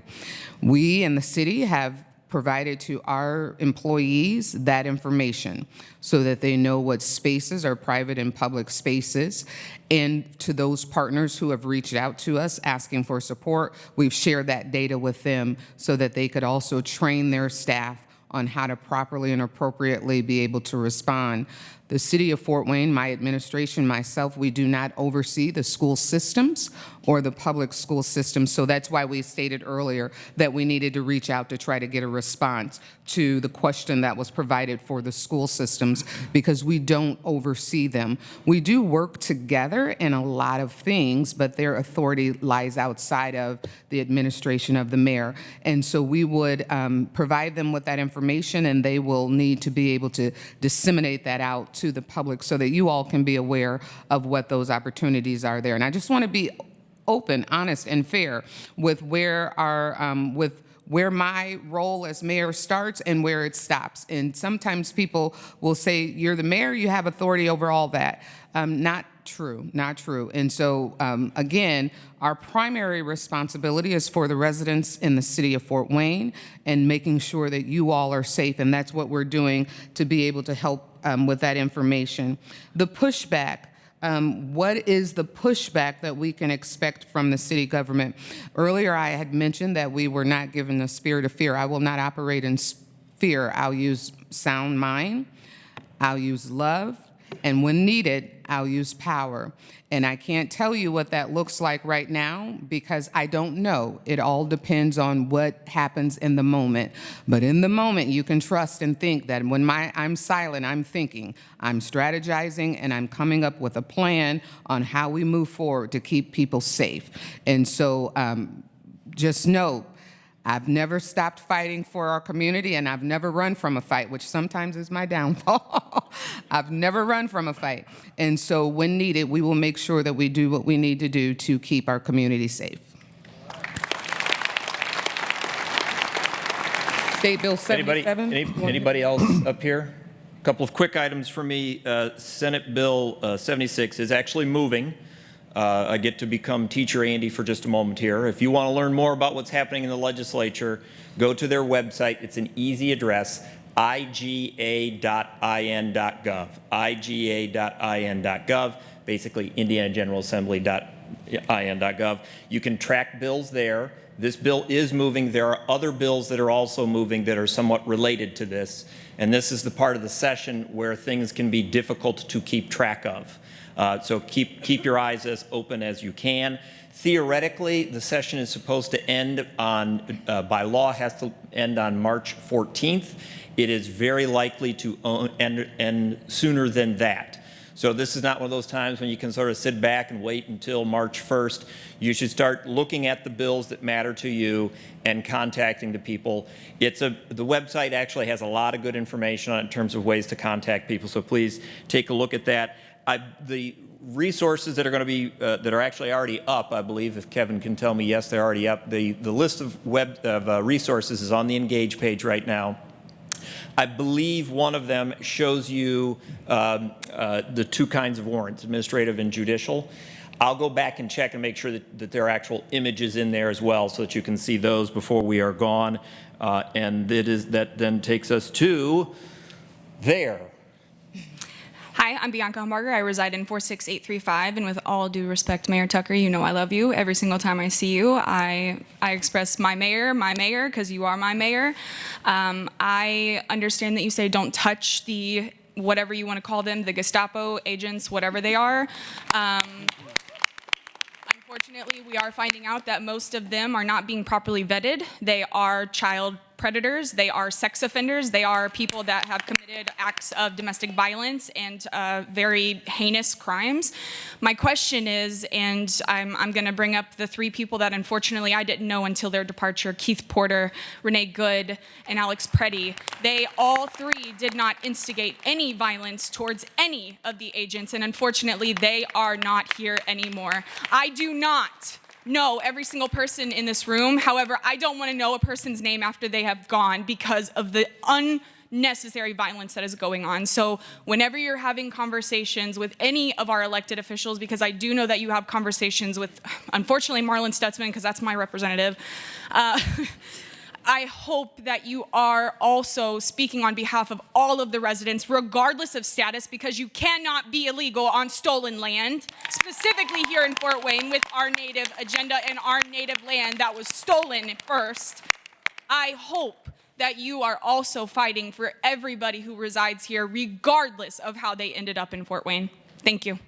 We in the city have provided to our employees that information so that they know what spaces are private and public spaces. And to those partners who have reached out to us asking for support, we've shared that data with them so that they could also train their staff on how to properly and appropriately be able to respond. The city of Fort Wayne, my administration, myself, we do not oversee the school systems or the public school systems. So that's why we stated earlier that we needed to reach out to try to get a response to the question that was provided for the school systems, because we don't oversee them. We do work together in a lot of things, but their authority lies outside of the administration of the mayor. And so we would provide them with that information, and they will need to be able to disseminate that out to the public so that you all can be aware of what those opportunities are there. And I just want to be open, honest, and fair with where where my role as mayor starts and where it stops. And sometimes people will say, you're the mayor, you have authority over all that. Not true, not true. And so, again, our primary responsibility is for the residents in the city of Fort Wayne and making sure that you all are safe. And that's what we're doing to be able to help with that information. The pushback. What is the pushback that we can expect from the city government? Earlier, I had mentioned that we were not given the spirit of fear. I will not operate in fear. I'll use sound mind, I'll use love, and when needed, I'll use power. And I can't tell you what that looks like right now because I don't know. It all depends on what happens in the moment. But in the moment, you can trust and think that when I'm silent, I'm thinking, I'm strategizing, and I'm coming up with a plan on how we move forward to keep people safe. And so just know, I've never stopped fighting for our community, and I've never run from a fight, which sometimes is my downfall. I've never run from a fight. And so when needed, we will make sure that we do what we need to do to keep our community safe. State Bill 77. Anybody else up here? A couple of quick items for me. Senate Bill 76 is actually moving. I get to become Teacher Andy for just a moment here. If you want to learn more about what's happening in the legislature, go to their website. It's an easy address, iga.in.gov. iga.in.gov, basically indianageneralassembly.in.gov. You can track bills there. This bill is moving. There are other bills that are also moving that are somewhat related to this. And this is the part of the session where things can be difficult to keep track of. So keep your eyes as open as you can. Theoretically, the session is supposed to end on, by law, has to end on March 14th. It is very likely to end sooner than that. So this is not one of those times when you can sort of sit back and wait until March 1st. You should start looking at the bills that matter to you and contacting the people. The website actually has a lot of good information on it in terms of ways to contact people, so please take a look at that. The resources that are going to be, that are actually already up, I believe, if Kevin can tell me, yes, they're already up. The list of resources is on the Engage page right now. I believe one of them shows you the two kinds of warrants, administrative and judicial. I'll go back and check and make sure that there are actual images in there as well so that you can see those before we are gone. And that then takes us to there. Hi, I'm Bianca Humbarger. I reside in 46835, and with all due respect, Mayor Tucker, you know I love you. Every single time I see you, I express my mayor, because you are my mayor. I understand that you say don't touch the, whatever you want to call them, the Gestapo agents, whatever they are. Unfortunately, we are finding out that most of them are not being properly vetted. They are child predators, they are sex offenders, they are people that have committed acts of domestic violence and very heinous crimes. My question is, and I'm going to bring up the three people that unfortunately I didn't know until their departure: Keith Porter, Renee Good, and Alex Preddy. They all three did not instigate any violence towards any of the agents, and unfortunately they are not here anymore. I do not know every single person in this room. However, I don't want to know a person's name after they have gone because of the unnecessary violence that is going on. So whenever you're having conversations with any of our elected officials, because I do know that you have conversations with, unfortunately, Marlon Stutzman, because that's my representative, I hope that you are also speaking on behalf of all of the residents, regardless of status, because you cannot be illegal on stolen land, specifically here in Fort Wayne with our native agenda and our native land that was stolen first. I hope that you are also fighting for everybody who resides here, regardless of how they ended up in Fort Wayne. Thank you.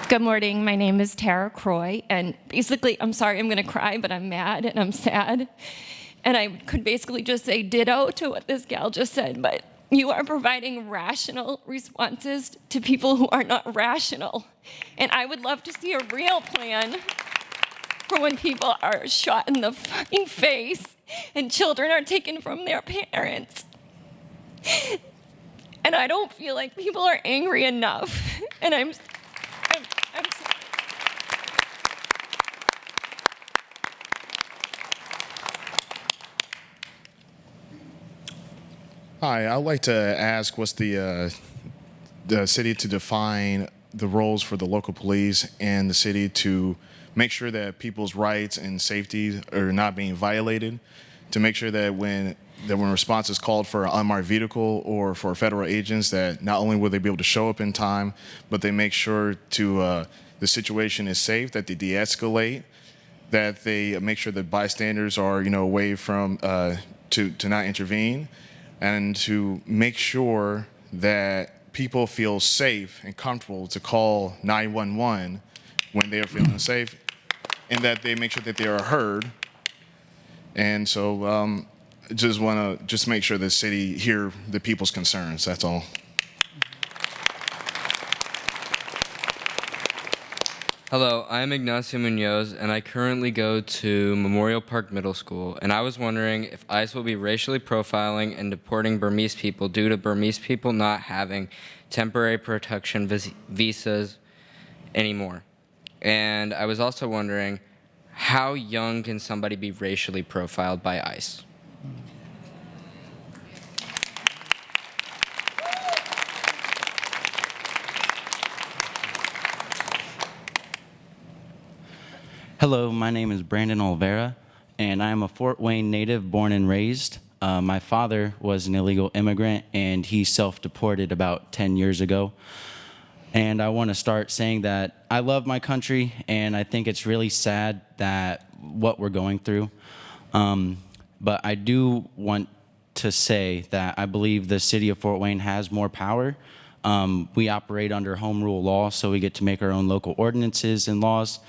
Good morning, my name is Tara Croy, and basically, I'm sorry, I'm gonna cry, but I'm mad and I'm sad. And I could basically just say ditto to what this gal just said, but you are providing rational responses to people who are not rational. And I would love to see a real plan for when people are shot in the fucking face and children are taken from their parents. And I don't feel like people are angry enough. And I'm Hi, I'd like to ask what's the city to define the roles for the local police and the city to make sure that people's rights and safety are not being violated, to make sure that when response is called for an unmarked vehicle or for federal agents, that not only will they be able to show up in time, but they make sure to the situation is safe, that they de-escalate, that they make sure that bystanders are away from to not intervene, and to make sure that people feel safe and comfortable to call 911 when they are feeling safe, and that they make sure that they are heard. And so just want to make sure the city hear the people's concerns. That's all. Hello, I'm Ignacio Munoz, and I currently go to Memorial Park Middle School, and I was wondering if ICE will be racially profiling and deporting Burmese people due to Burmese people not having temporary protection visas anymore. And I was also wondering, how young can somebody be racially profiled by ICE? Hello, my name is Brandon Olvera, and I am a Fort Wayne native born and raised. My father was an illegal immigrant, and he self-deported about 10 years ago. And I want to start saying that I love my country, and I think it's really sad that what we're going through. But I do want to say that I believe the city of Fort Wayne has more power. We operate under home rule law, so we get to make our own local ordinances and laws.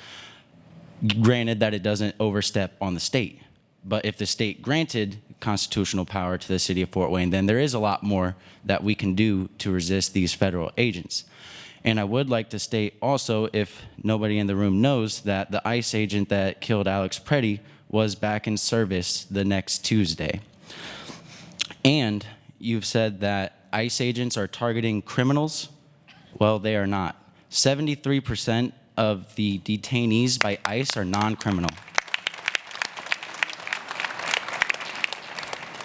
Granted that it doesn't overstep on the state. But if the state granted constitutional power to the city of Fort Wayne, then there is a lot more that we can do to resist these federal agents. And I would like to state also, if nobody in the room knows, that the ICE agent that killed Alex Preddy was back in service the next Tuesday. And you've said that ICE agents are targeting criminals. Well, they are not. 73% of the detainees by ICE are non-criminal.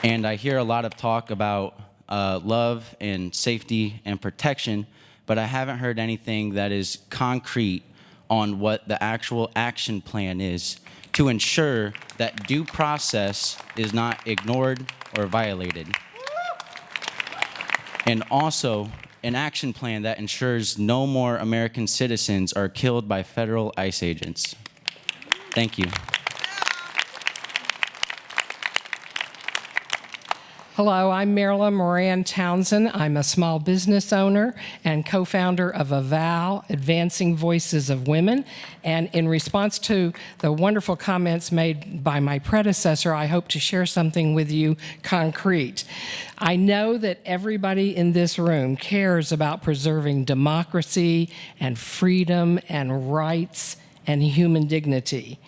And I hear a lot of talk about love and safety and protection, but I haven't heard anything that is concrete on what the actual action plan is to ensure that due process is not ignored or violated. And also, an action plan that ensures no more American citizens are killed by federal ICE agents. Thank you. Hello, I'm Marilyn Moran Townsend. I'm a small business owner and co-founder of AVOW, Advancing Voices of Women. And in response to the wonderful comments made by my predecessor, I hope to share something with you concrete. I know that everybody in this room cares about preserving democracy and freedom and rights and human dignity.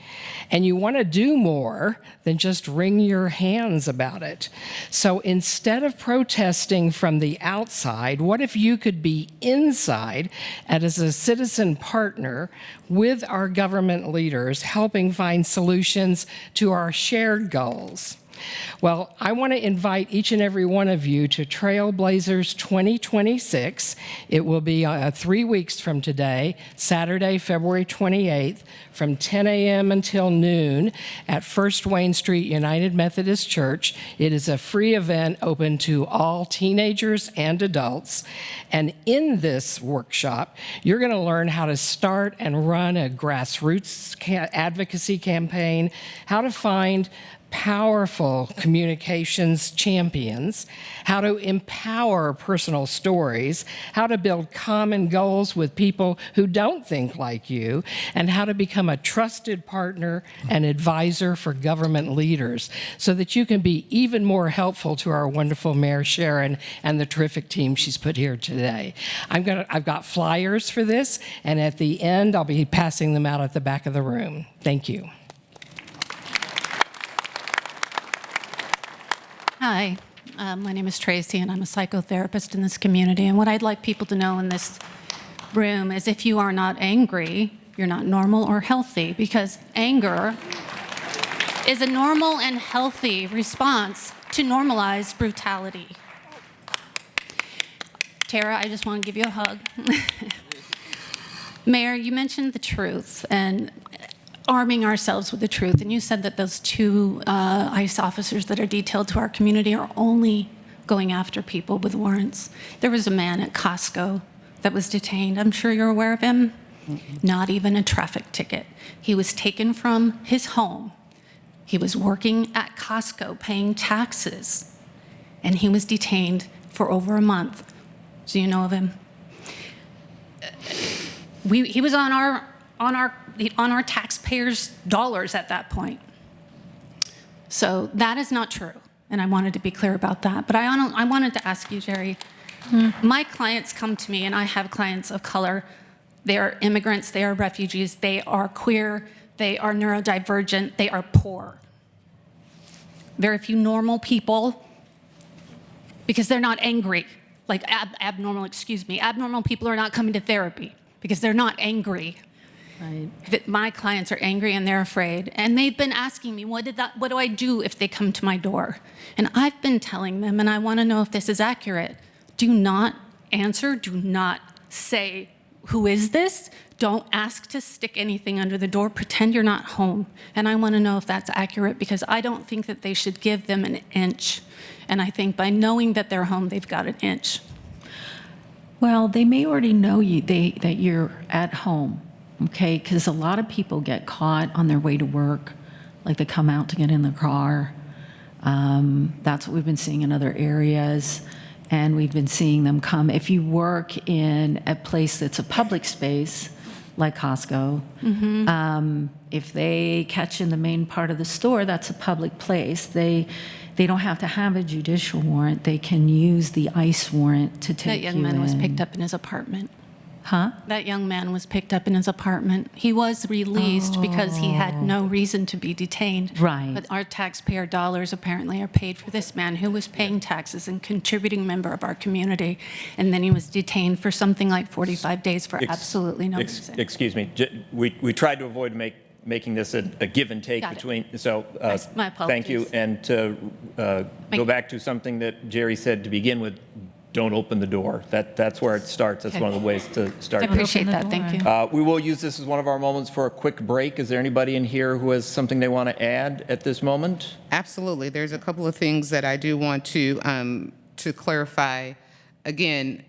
And you want to do more than just wring your hands about it. So instead of protesting from the outside, what if you could be inside and as a citizen partner with our government leaders, helping find solutions to our shared goals? Well, I want to invite each and every one of you to Trailblazers 2026. It will be 3 weeks from today, Saturday, February 28th, from 10 a.m. until noon at 1st Wayne Street United Methodist Church. It is a free event open to all teenagers and adults. And in this workshop, you're going to learn how to start and run a grassroots advocacy campaign, how to find powerful communications champions, how to empower personal stories, how to build common goals with people who don't think like you, and how to become a trusted partner and advisor for government leaders so that you can be even more helpful to our wonderful Mayor Sharon and the terrific team she's put here today. I've got flyers for this, and at the end, I'll be passing them out at the back of the room. Thank you. Hi, my name is Tracy, and I'm a psychotherapist in this community. And what I'd like people to know in this room is if you are not angry, you're not normal or healthy, because anger is a normal and healthy response to normalize brutality. Tara, I just want to give you a hug. Mayor, you mentioned the truth and arming ourselves with the truth. And you said that those 2 ICE officers that are detailed to our community are only going after people with warrants. There was a man at Costco that was detained. I'm sure you're aware of him. Not even a traffic ticket. He was taken from his home. He was working at Costco paying taxes, and he was detained for over a month. Do you know of him? He was on our taxpayers' dollars at that point. So that is not true, and I wanted to be clear about that. But I wanted to ask you, Jerry, my clients come to me, and I have clients of color. They are immigrants, they are refugees, they are queer, they are neurodivergent, they are poor. Very few normal people, because they're not angry, like abnormal people are not coming to therapy because they're not angry. Right. My clients are angry and they're afraid. And they've been asking me, what do I do if they come to my door? And I've been telling them, and I want to know if this is accurate, do not answer, do not say, who is this? Don't ask to stick anything under the door. Pretend you're not home. And I want to know if that's accurate, because I don't think that they should give them an inch. And I think by knowing that they're home, they've got an inch. Well, they may already know that you're at home. Okay, because a lot of people get caught on their way to work, like they come out to get in the car. That's what we've been seeing in other areas, and we've been seeing them come. If you work in a place that's a public space, like Costco, if they catch in the main part of the store, that's a public place. They don't have to have a judicial warrant. They can use the ICE warrant to take you in. That young man was picked up in his apartment. Huh? That young man was picked up in his apartment. He was released because he had no reason to be detained. Right. But our taxpayer dollars apparently are paid for this man who was paying taxes and contributing member of our community. And then he was detained for something like 45 days for absolutely no reason. Excuse me. We tried to avoid making this a give and take between. So my apologies. thank you. And to go back to something that Jerry said to begin with, don't open the door. That's where it starts. That's Okay. one of the ways to start. I appreciate that. Thank you. We will use this as one of our moments for a quick break. Is there anybody in here who has something they want to add at this moment? Absolutely. There's a couple of things that I do want to clarify. Again,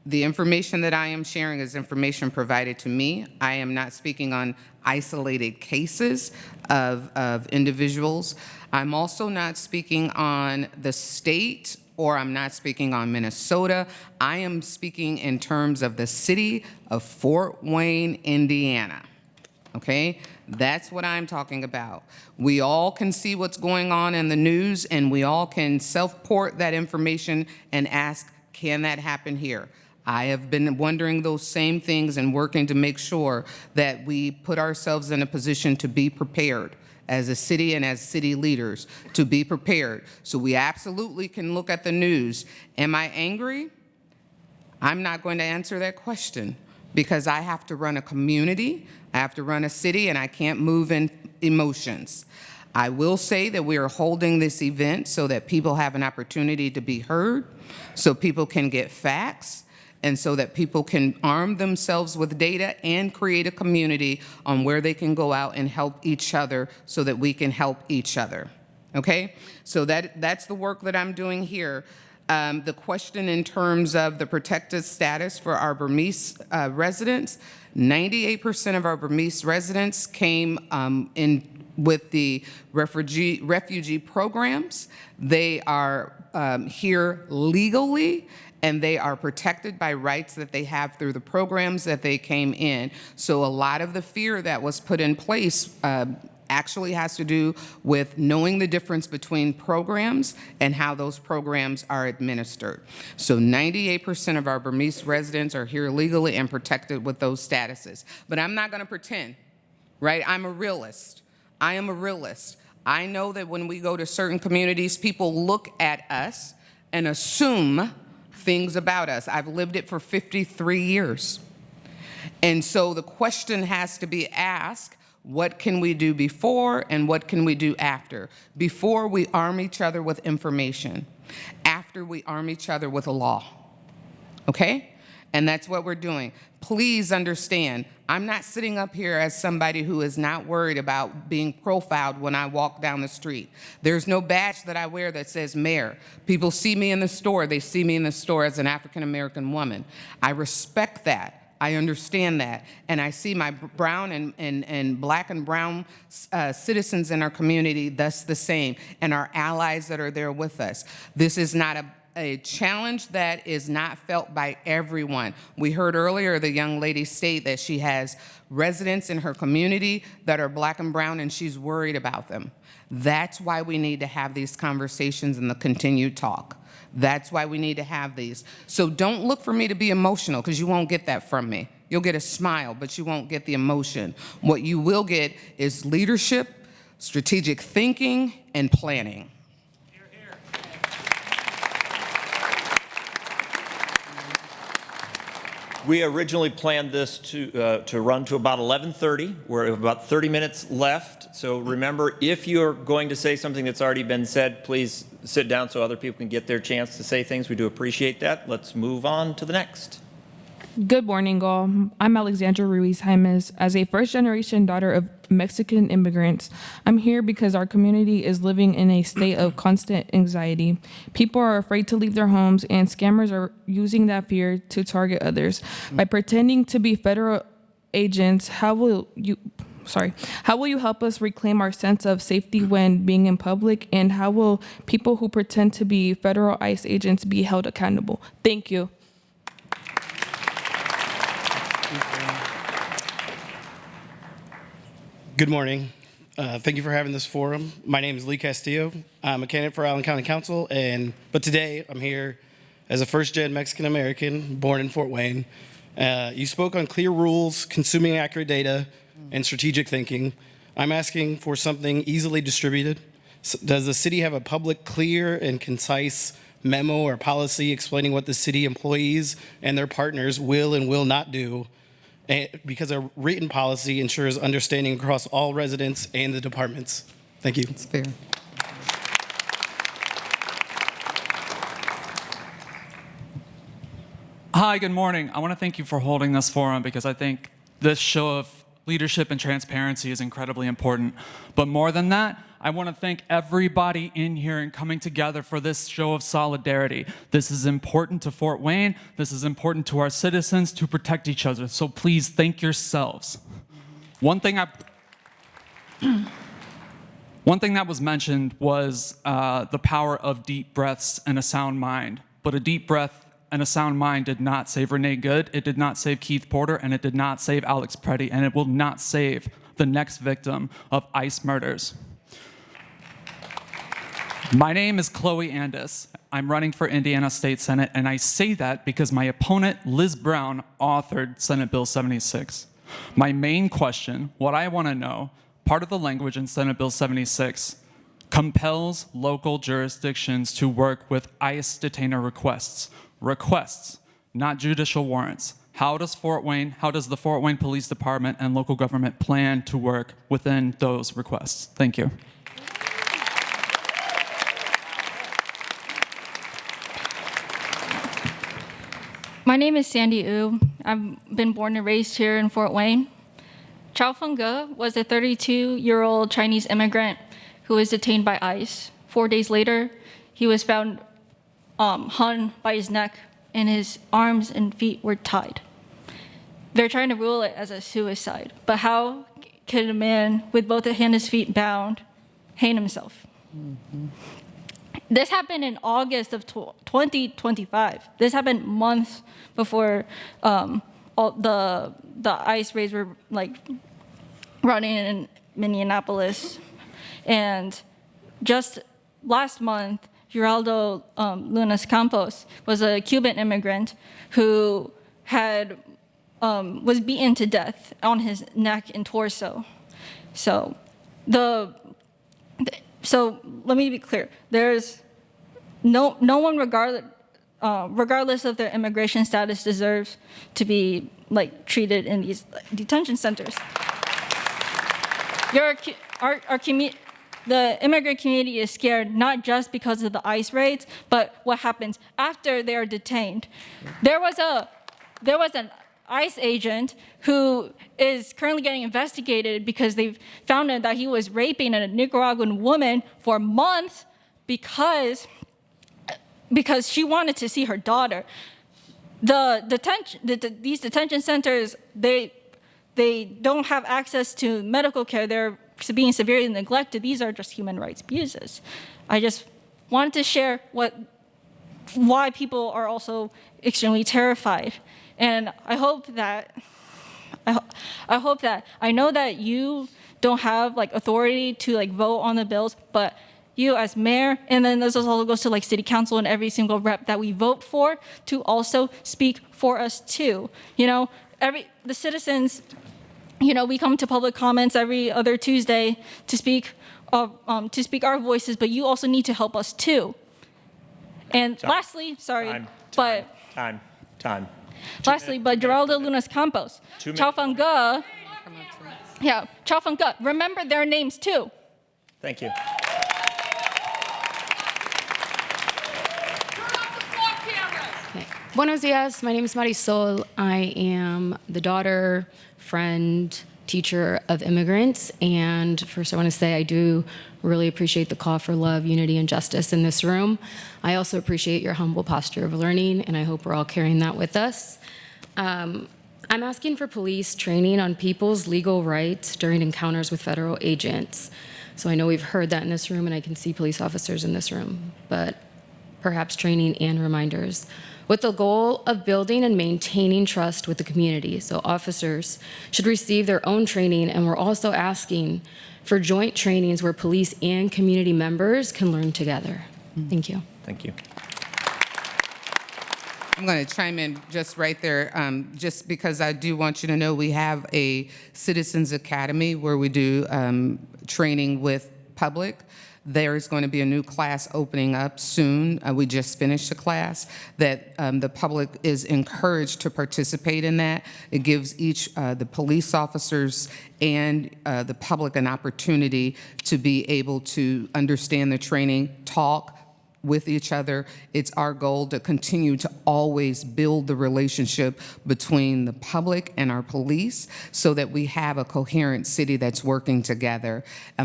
the information that I am sharing is information provided to me. I am not speaking on isolated cases of individuals. I'm also not speaking on the state, or I'm not speaking on Minnesota. I am speaking in terms of the city of Fort Wayne, Indiana. Okay? That's what I'm talking about. We all can see what's going on in the news, and we all can self-port that information and ask, can that happen here? I have been wondering those same things and working to make sure that we put ourselves in a position to be prepared as a city and as city leaders, to be prepared. So we absolutely can look at the news. Am I angry? I'm not going to answer that question because I have to run a community, I have to run a city, and I can't move in emotions. I will say that we are holding this event so that people have an opportunity to be heard, so people can get facts, and so that people can arm themselves with data and create a community on where they can go out and help each other so that we can help each other. Okay? So that's the work that I'm doing here. The question in terms of the protected status for our Burmese residents, 98% of our Burmese residents came in with the refugee programs. They are here legally, and they are protected by rights that they have through the programs that they came in. So a lot of the fear that was put in place actually has to do with knowing the difference between programs and how those programs are administered. So 98% of our Burmese residents are here legally and protected with those statuses. But I'm not going to pretend, right? I'm a realist. I am a realist. I know that when we go to certain communities, people look at us and assume things about us. I've lived it for 53 years. And so the question has to be asked, what can we do before and what can we do after? Before, we arm each other with information. After, we arm each other with a law. Okay? And that's what we're doing. Please understand, I'm not sitting up here as somebody who is not worried about being profiled when I walk down the street. There's no badge that I wear that says mayor. People see me in the store. They see me in the store as an African-American woman. I respect that. I understand that. And I see my brown and black and brown citizens in our community, thus the same, and our allies that are there with us. This is not a challenge that is not felt by everyone. We heard earlier the young lady state that she has residents in her community that are black and brown, and she's worried about them. That's why we need to have these conversations and the continued talk. That's why we need to have these. So don't look for me to be emotional, because you won't get that from me. You'll get a smile, but you won't get the emotion. What you will get is leadership, strategic thinking, and planning. We originally planned this to run to about 11:30. We're about 30 minutes left. So remember, if you're going to say something that's already been said, please sit down so other people can get their chance to say things. We do appreciate that. Let's move on to the next. Good morning, all. I'm Alexandra Ruiz Jaimes. As a first-generation daughter of Mexican immigrants, I'm here because our community is living in a state of constant anxiety. People are afraid to leave their homes, and scammers are using that fear to target others. By pretending to be federal agents, how will you help us reclaim our sense of safety when being in public, and how will people who pretend to be federal ICE agents be held accountable? Thank you. Good morning. Thank you for having this forum. My name is Lee Castillo. I'm a candidate for Allen County Council, but today I'm here as a first-gen Mexican-American born in Fort Wayne. You spoke on clear rules, consuming accurate data, and strategic thinking. I'm asking for something easily distributed. Does the city have a public, clear, and concise memo or policy explaining what the city employees and their partners will and will not do? Because a written policy ensures understanding across all residents and the departments. Thank you. That's fair. Hi, good morning. I want to thank you for holding this forum because I think this show of leadership and transparency is incredibly important. But more than that, I want to thank everybody in here and coming together for this show of solidarity. This is important to Fort Wayne. This is important to our citizens to protect each other. So please thank yourselves. One thing that was mentioned was the power of deep breaths and a sound mind. But a deep breath and a sound mind did not save Renee Good, it did not save Keith Porter, and it did not save Alex Preddy, and it will not save the next victim of ICE murders. My name is Chloe Andis. I'm running for Indiana State Senate, and I say that because my opponent, Liz Brown, authored Senate Bill 76. My main question, what I want to know, part of the language in Senate Bill 76 compels local jurisdictions to work with ICE detainer requests. Requests, not judicial warrants. How does the Fort Wayne Police Department and local government plan to work within those requests? Thank you. My name is Sandy Wu. I've been born and raised here in Fort Wayne. Chao Feng-ge was a 32-year-old Chinese immigrant who was detained by ICE. 4 days later, he was found hung by his neck, and his arms and feet were tied. They're trying to rule it as a suicide, but how can a man with both his hands and his feet bound hang himself? This happened in August of 2025. This happened months before all the ICE raids were running in Minneapolis. And just last month, Geraldo Lunas Campos was a Cuban immigrant who was beaten to death on his neck and torso. So let me be clear. There's no one regardless of their immigration status deserves to be treated in these detention centers. The immigrant community is scared not just because of the ICE raids, but what happens after they are detained. There was an ICE agent who is currently getting investigated because they've found out that he was raping a Nicaraguan woman for months because she wanted to see her daughter. These detention centers, they don't have access to medical care. They're being severely neglected. These are just human rights abuses. I just wanted to share why people are also extremely terrified. And I hope that I know that you don't have authority to vote on the bills, but you as mayor, and then this also goes to city council and every single rep that we vote for to also speak for us too. The citizens, we come to public comments every other Tuesday to speak our voices, but you also need to help us too. And lastly, Geraldo Lunas Campos, Chao Feng-ge, remember their names too. Thank you. Buenos dias, my name is Marisol. I am the daughter, friend, teacher of immigrants. And first I want to say I do really appreciate the call for love, unity, and justice in this room. I also appreciate your humble posture of learning, and I hope we're all carrying that with us. I'm asking for police training on people's legal rights during encounters with federal agents. So I know we've heard that in this room, and I can see police officers in this room, but perhaps training and reminders, with the goal of building and maintaining trust with the community. So officers should receive their own training, and we're also asking for joint trainings where police and community members can learn together. Thank you. Thank you. I'm going to chime in just right there, just because I do want you to know we have a Citizens Academy where we do training with public. There's going to be a new class opening up soon. We just finished a class that the public is encouraged to participate in that. It gives each the police officers and the public an opportunity to be able to understand the training, talk with each other. It's our goal to continue to always build the relationship between the public and our police so that we have a coherent city that's working together.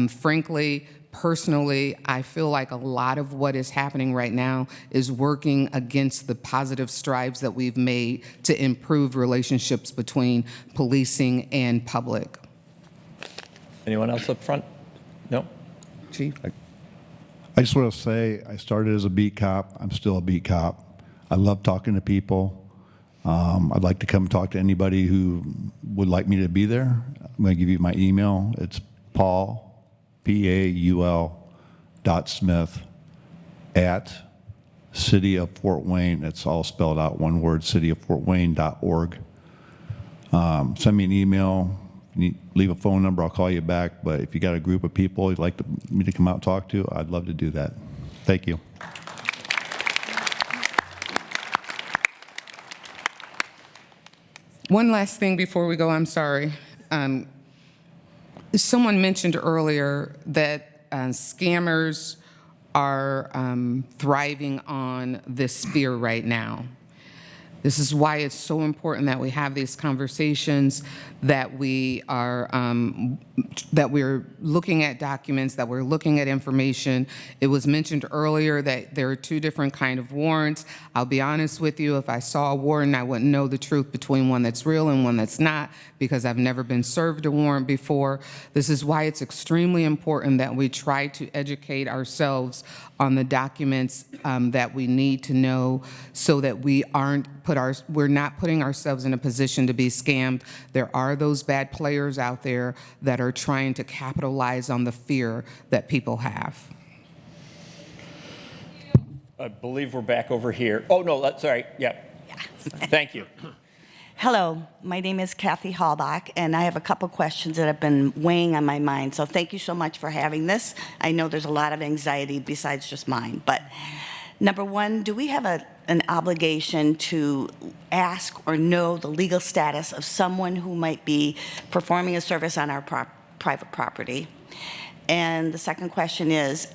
Frankly, personally, I feel like a lot of what is happening right now is working against the positive strides that we've made to improve relationships between policing and public. Anyone else up front? No? Chief? I just want to say I started as a beat cop. I'm still a beat cop. I love talking to people. I'd like to come talk to anybody who would like me to be there. I'm going to give you my email. It's Paul, P-A-U-L, .Smith at City of Fort Wayne. It's all spelled out, one word, cityoffortwayne.org. Send me an email. Leave a phone number, I'll call you back. But if you got a group of people you'd like me to come out and talk to, I'd love to do that. Thank you. One last thing before we go, I'm sorry. Someone mentioned earlier that scammers are thriving on this fear right now. This is why it's so important that we have these conversations, that we are that we're looking at documents, that we're looking at information. It was mentioned earlier that there are two different kind of warrants. I'll be honest with you, if I saw a warrant, I wouldn't know the truth between one that's real and one that's not, because I've never been served a warrant before. This is why it's extremely important that we try to educate ourselves on the documents that we need to know, so that we're not putting ourselves in a position to be scammed. There are those bad players out there that are trying to capitalize on the fear that people have. I believe we're back over here. Oh, no, sorry. Yeah. Thank you. Hello, my name is Kathy Hallbach, and I have a couple questions that have been weighing on my mind. So thank you so much for having this. I know there's a lot of anxiety besides just mine. But number one, do we have an obligation to ask or know the legal status of someone who might be performing a service on our private property? And the second question is,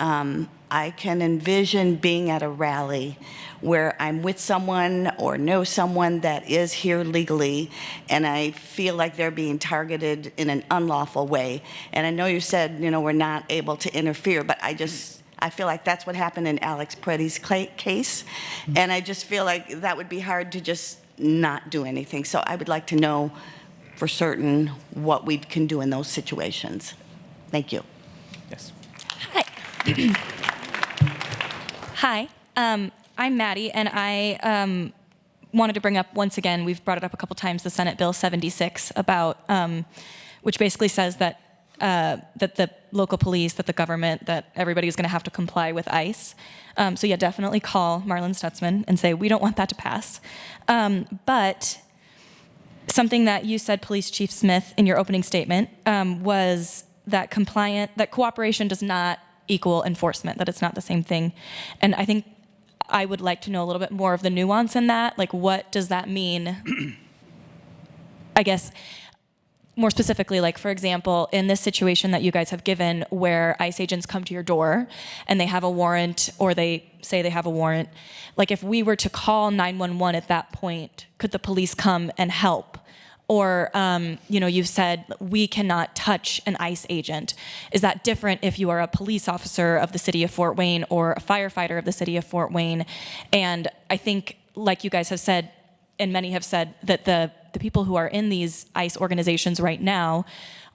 I can envision being at a rally where I'm with someone or know someone that is here legally, and I feel like they're being targeted in an unlawful way. And I know you said, we're not able to interfere, but I feel like that's what happened in Alex Preddy's case. And I just feel like that would be hard to just not do anything. So I would like to know for certain what we can do in those situations. Thank you. Yes. Hi. Hi, I'm Maddie, and I wanted to bring up once again, we've brought it up a couple times, the Senate Bill 76 about, which basically says that that the local police, that the government, that everybody is going to have to comply with ICE. So yeah, definitely call Marlon Stutzman and say, we don't want that to pass. But something that you said, Police Chief Smith, in your opening statement was that cooperation does not equal enforcement, that it's not the same thing. And I think I would like to know a little bit more of the nuance in that. Like, what does that mean? I guess more specifically, like, for example, in this situation that you guys have given where ICE agents come to your door and they have a warrant, or they say they have a warrant, like if we were to call 911 at that point, could the police come and help? Or, you've said we cannot touch an ICE agent. Is that different if you are a police officer of the city of Fort Wayne or a firefighter of the city of Fort Wayne? And I think, like you guys have said, and many have said, that the people who are in these ICE organizations right now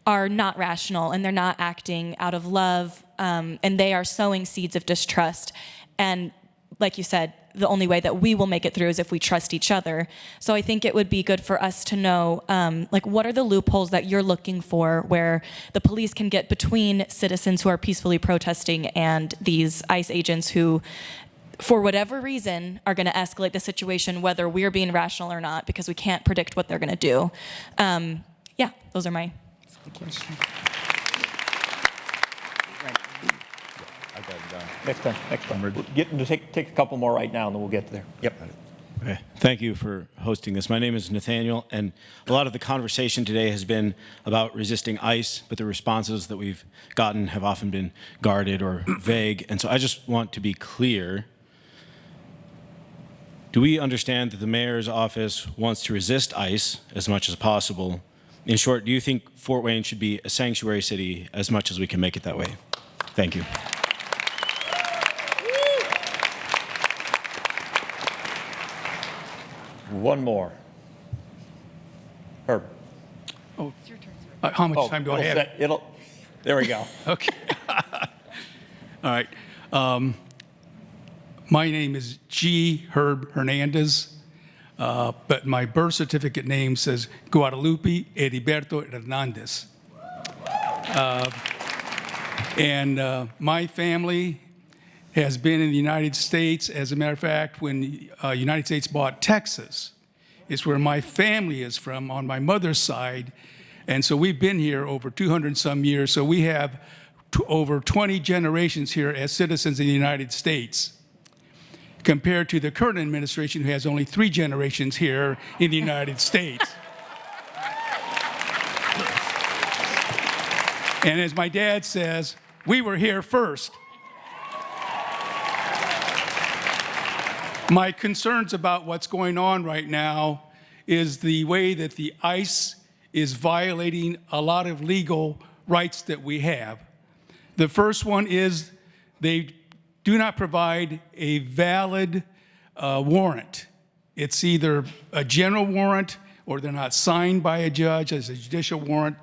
are not rational, and they're not acting out of love, and they are sowing seeds of distrust. And like you said, the only way that we will make it through is if we trust each other. So I think it would be good for us to know, like, what are the loopholes that you're looking for where the police can get between citizens who are peacefully protesting and these ICE agents who, for whatever reason, are going to escalate the situation, whether we're being rational or not, because we can't predict what they're going to do. Yeah, those are my questions. Next time. We'll take a couple more right now, and then we'll get there. Yep. Okay. Thank you for hosting this. My name is Nathaniel, and a lot of the conversation today has been about resisting ICE, but the responses that we've gotten have often been guarded or vague. And so I just want to be clear Do we understand that the mayor's office wants to resist ICE as much as possible? In short, do you think Fort Wayne should be a sanctuary city as much as we can make it that way? Thank you. One more. Herb. Oh, how much time do I have? There we go. Okay. All right. My name is G. Herb Hernandez, but my birth certificate name says Guadalupe Heriberto Hernandez. And my family has been in the United States. As a matter of fact, when the United States bought Texas, it's where my family is from on my mother's side. And so we've been here over 200 and some years. So we have over 20 generations here as citizens in the United States, compared to the current administration who has only 3 generations here in the United States. And as my dad says, we were here first. My concerns about what's going on right now is the way that the ICE is violating a lot of legal rights that we have. The first one is they do not provide a valid warrant. It's either a general warrant or they're not signed by a judge as a judicial warrant.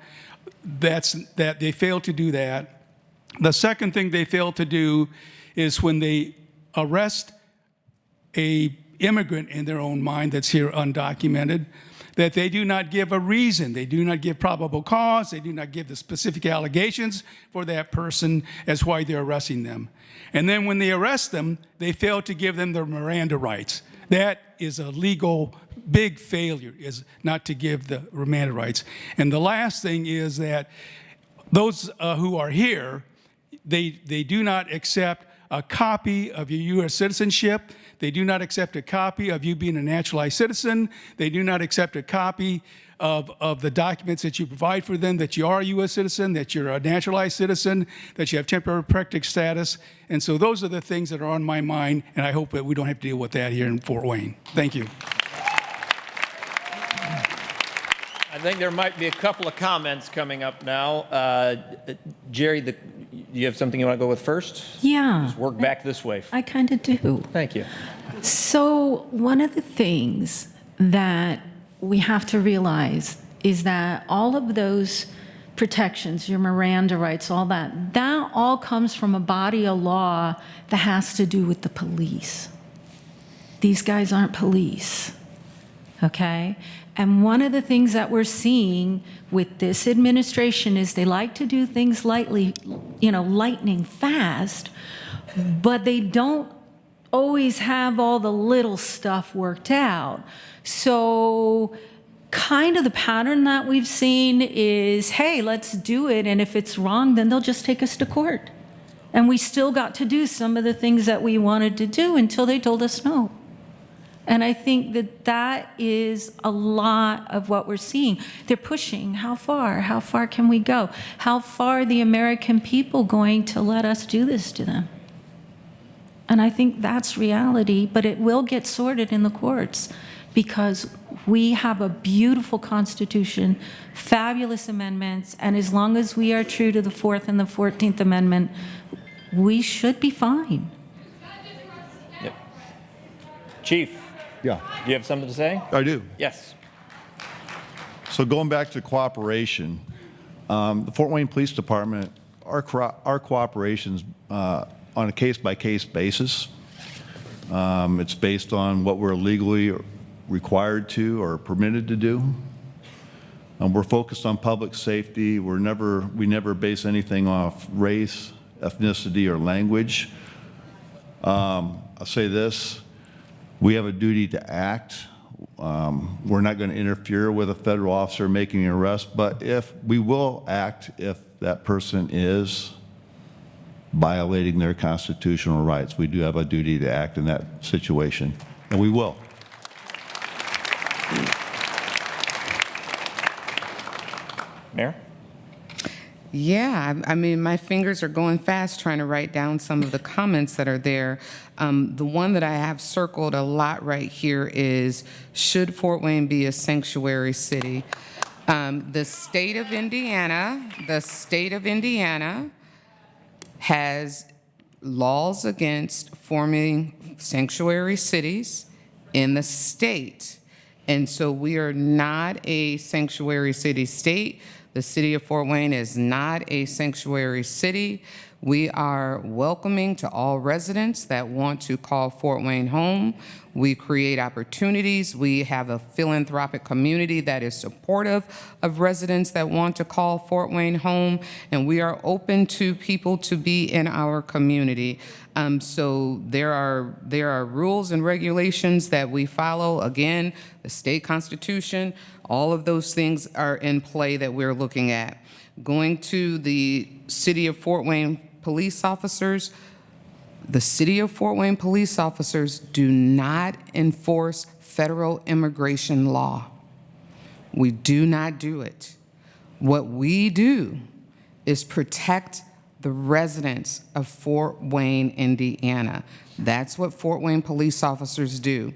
That they fail to do that. The second thing they fail to do is when they arrest a immigrant in their own mind that's here undocumented, that they do not give a reason. They do not give probable cause. They do not give the specific allegations for that person as why they're arresting them. And then when they arrest them, they fail to give them their Miranda rights. That is a legal big failure, is not to give the Miranda rights. And the last thing is that those who are here, they do not accept a copy of your U.S. citizenship. They do not accept a copy of you being a naturalized citizen. They do not accept a copy of the documents that you provide for them, that you are a U.S. citizen, that you're a naturalized citizen, that you have temporary protected status. And so those are the things that are on my mind, and I hope that we don't have to deal with that here in Fort Wayne. Thank you. I think there might be a couple of comments coming up now. Jerry, do you have something you want to go with first? Yeah. Just work back this way. I kind of do. Thank you. So one of the things that we have to realize is that all of those protections, your Miranda rights, all that all comes from a body of law that has to do with the police. These guys aren't police, okay? And one of the things that we're seeing with this administration is they like to do things lightly, lightning fast, but they don't always have all the little stuff worked out. So kind of the pattern that we've seen is, hey, let's do it, and if it's wrong, then they'll just take us to court. And we still got to do some of the things that we wanted to do until they told us no. And I think that is a lot of what we're seeing. They're pushing. How far? How far can we go? How far are the American people going to let us do this to them? And I think that's reality, but it will get sorted in the courts because we have a beautiful Constitution, fabulous amendments, and as long as we are true to the 4th and the 14th Amendment, we should be fine. Yep. Chief. Yeah. Do you have something to say? I do. Yes. So going back to cooperation, the Fort Wayne Police Department, our cooperation's on a case-by-case basis. It's based on what we're legally required to or permitted to do. We're focused on public safety. We never base anything off race, ethnicity, or language. I'll say this. We have a duty to act. We're not going to interfere with a federal officer making an arrest, but we will act if that person is violating their constitutional rights. We do have a duty to act in that situation, and we will. Mayor? Yeah, I mean, my fingers are going fast trying to write down some of the comments that are there. The one that I have circled a lot right here is, should Fort Wayne be a sanctuary city? The state of Indiana has laws against forming sanctuary cities in the state. And so we are not a sanctuary city state. The city of Fort Wayne is not a sanctuary city. We are welcoming to all residents that want to call Fort Wayne home. We create opportunities. We have a philanthropic community that is supportive of residents that want to call Fort Wayne home, and we are open to people to be in our community. So there are rules and regulations that we follow. Again, the state constitution, all of those things are in play that we're looking at. Going to the City of Fort Wayne police officers, the City of Fort Wayne police officers do not enforce federal immigration law. We do not do it. What we do is protect the residents of Fort Wayne, Indiana. That's what Fort Wayne police officers do.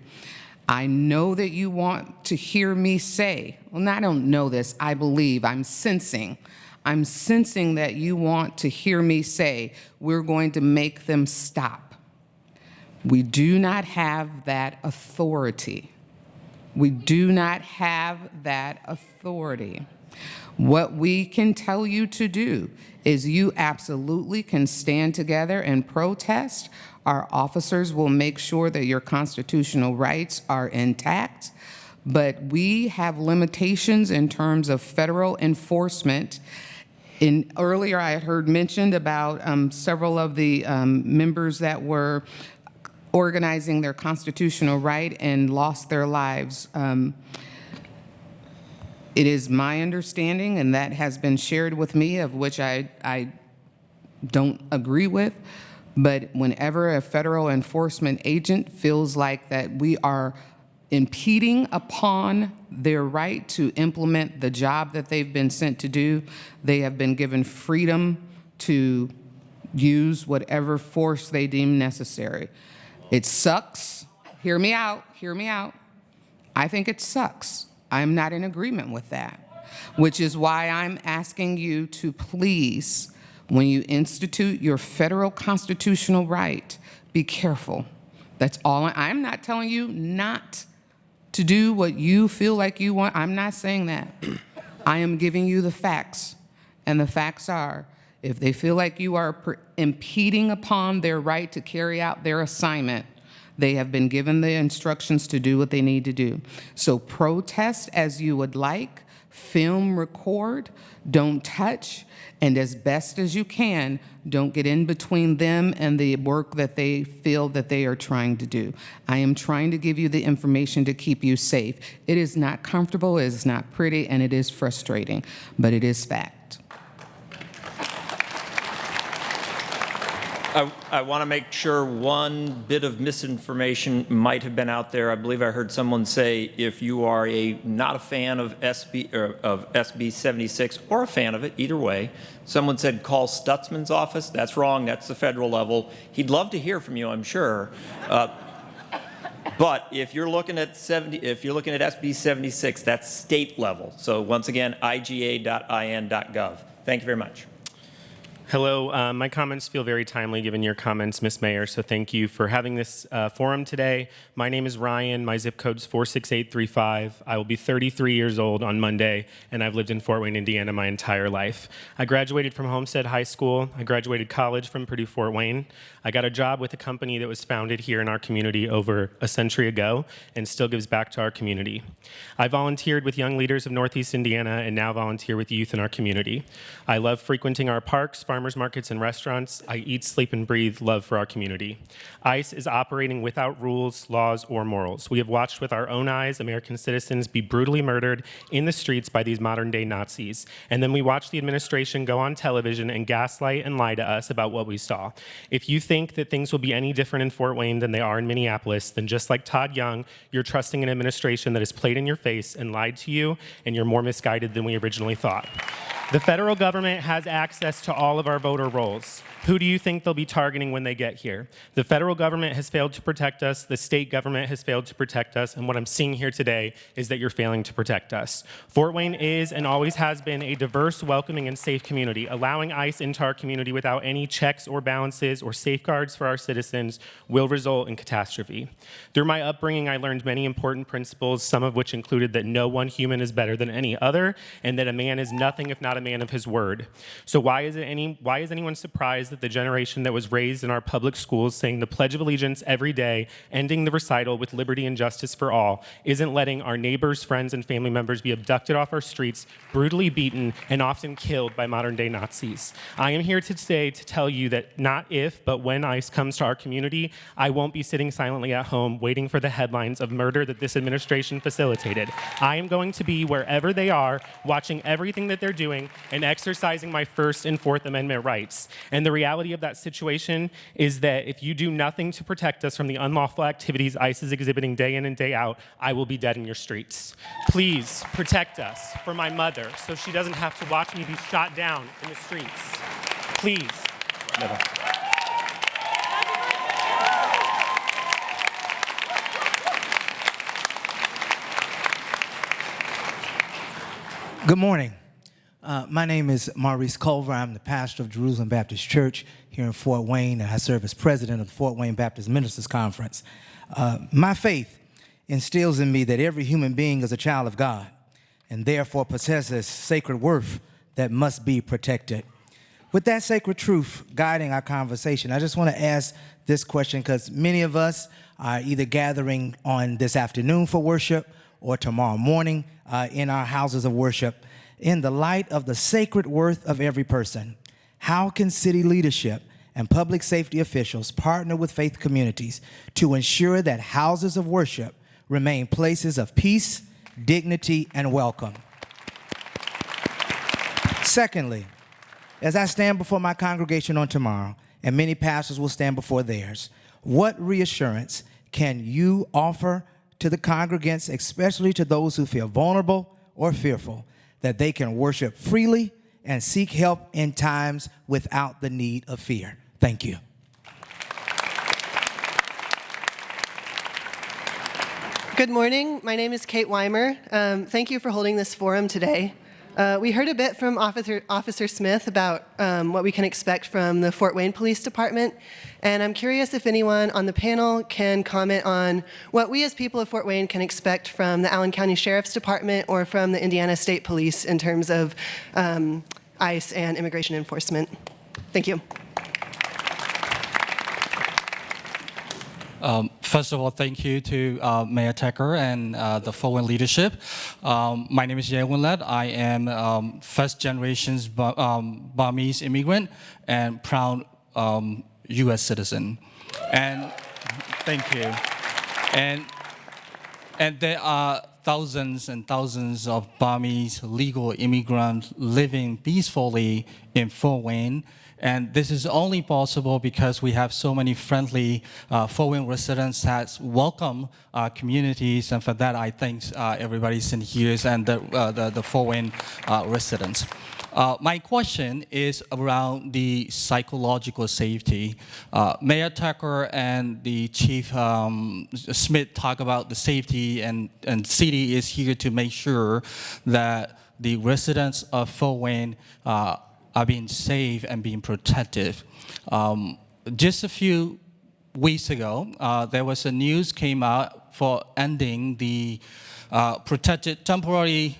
I know that you want to hear me say, well, I don't know this, I believe, I'm sensing that you want to hear me say, we're going to make them stop. We do not have that authority. We do not have that authority. What we can tell you to do is you absolutely can stand together and protest. Our officers will make sure that your constitutional rights are intact, but we have limitations in terms of federal enforcement. Earlier I had heard mentioned about several of the members that were organizing their constitutional right and lost their lives. It is my understanding, and that has been shared with me, of which I don't agree with, but whenever a federal enforcement agent feels like that we are impeding upon their right to implement the job that they've been sent to do, they have been given freedom to use whatever force they deem necessary. It sucks. Hear me out. Hear me out. I think it sucks. I'm not in agreement with that, which is why I'm asking you to please, when you institute your federal constitutional right, be careful. That's all. I'm not telling you not to do what you feel like you want. I'm not saying that. I am giving you the facts, and the facts are, if they feel like you are impeding upon their right to carry out their assignment, they have been given the instructions to do what they need to do. So protest as you would like, film, record, don't touch, and as best as you can, don't get in between them and the work that they feel that they are trying to do. I am trying to give you the information to keep you safe. It is not comfortable, it is not pretty, and it is frustrating, but it is fact. I want to make sure one bit of misinformation might have been out there. I believe I heard someone say, if you are not a fan of SB 76 or a fan of it, either way, someone said call Stutzman's office. That's wrong. That's the federal level. He'd love to hear from you, I'm sure. But if you're looking at SB 76, that's state level. So once again, iga.in.gov. Thank you very much. Hello, my comments feel very timely given your comments, Ms. Mayor, so thank you for having this forum today. My name is Ryan, my zip code's 46835. I will be 33 years old on Monday, and I've lived in Fort Wayne, Indiana my entire life. I graduated from Homestead High School. I graduated college from Purdue Fort Wayne. I got a job with a company that was founded here in our community over a century ago and still gives back to our community. I volunteered with young leaders of Northeast Indiana and now volunteer with youth in our community. I love frequenting our parks, farmers markets, and restaurants. I eat, sleep, and breathe love for our community. ICE is operating without rules, laws, or morals. We have watched with our own eyes American citizens be brutally murdered in the streets by these modern-day Nazis. And then we watch the administration go on television and gaslight and lie to us about what we saw. If you think that things will be any different in Fort Wayne than they are in Minneapolis, then just like Todd Young, you're trusting an administration that has played in your face and lied to you, and you're more misguided than we originally thought. The federal government has access to all of our voter rolls. Who do you think they'll be targeting when they get here? The federal government has failed to protect us. The state government has failed to protect us. And what I'm seeing here today is that you're failing to protect us. Fort Wayne is and always has been a diverse, welcoming, and safe community. Allowing ICE into our community without any checks or balances or safeguards for our citizens will result in catastrophe. Through my upbringing, I learned many important principles, some of which included that no one human is better than any other, and that a man is nothing if not a man of his word. So why is anyone surprised that the generation that was raised in our public schools saying the Pledge of Allegiance every day, ending the recital with liberty and justice for all, isn't letting our neighbors, friends, and family members be abducted off our streets, brutally beaten, and often killed by modern-day Nazis? I am here today to tell you that not if, but when ICE comes to our community, I won't be sitting silently at home waiting for the headlines of murder that this administration facilitated. I am going to be wherever they are, watching everything that they're doing, and exercising my First and Fourth Amendment rights. And the reality of that situation is that if you do nothing to protect us from the unlawful activities ICE is exhibiting day in and day out, I will be dead in your streets. Please protect us for my mother so she doesn't have to watch me be shot down in the streets. Please. Good morning. My name is Maurice Culver. I'm the pastor of Jerusalem Baptist Church here in Fort Wayne, and I serve as president of the Fort Wayne Baptist Ministers Conference. My faith instills in me that every human being is a child of God and therefore possesses sacred worth that must be protected. With that sacred truth guiding our conversation, I just want to ask this question because many of us are either gathering on this afternoon for worship or tomorrow morning in our houses of worship. In the light of the sacred worth of every person, how can city leadership and public safety officials partner with faith communities to ensure that houses of worship remain places of peace, dignity, and welcome? Secondly, as I stand before my congregation on tomorrow, and many pastors will stand before theirs, what reassurance can you offer to the congregants, especially to those who feel vulnerable or fearful, that they can worship freely and seek help in times without the need of fear? Thank you. Good morning. My name is Kate Weimer. Thank you for holding this forum today. We heard a bit from Officer Smith about what we can expect from the Fort Wayne Police Department, and I'm curious if anyone on the panel can comment on what we as people of Fort Wayne can expect from the Allen County Sheriff's Department or from the Indiana State Police in terms of ICE and immigration enforcement. Thank you. First of all, thank you to Mayor Tucker and the Fort Wayne leadership. My name is Ye Winlet. I am first generation Burmese immigrant and proud U.S. citizen. And thank you. And there are thousands and thousands of Burmese legal immigrants living peacefully in Fort Wayne. And this is only possible because we have so many friendly Fort Wayne residents that welcome our communities, and for that I thank everybody in here and the Fort Wayne residents. My question is around the psychological safety. Mayor Tucker and the Chief Smith talk about the safety, and city is here to make sure that the residents of Fort Wayne are being safe and being protected. Just a few weeks ago, there was a news came out for ending the temporary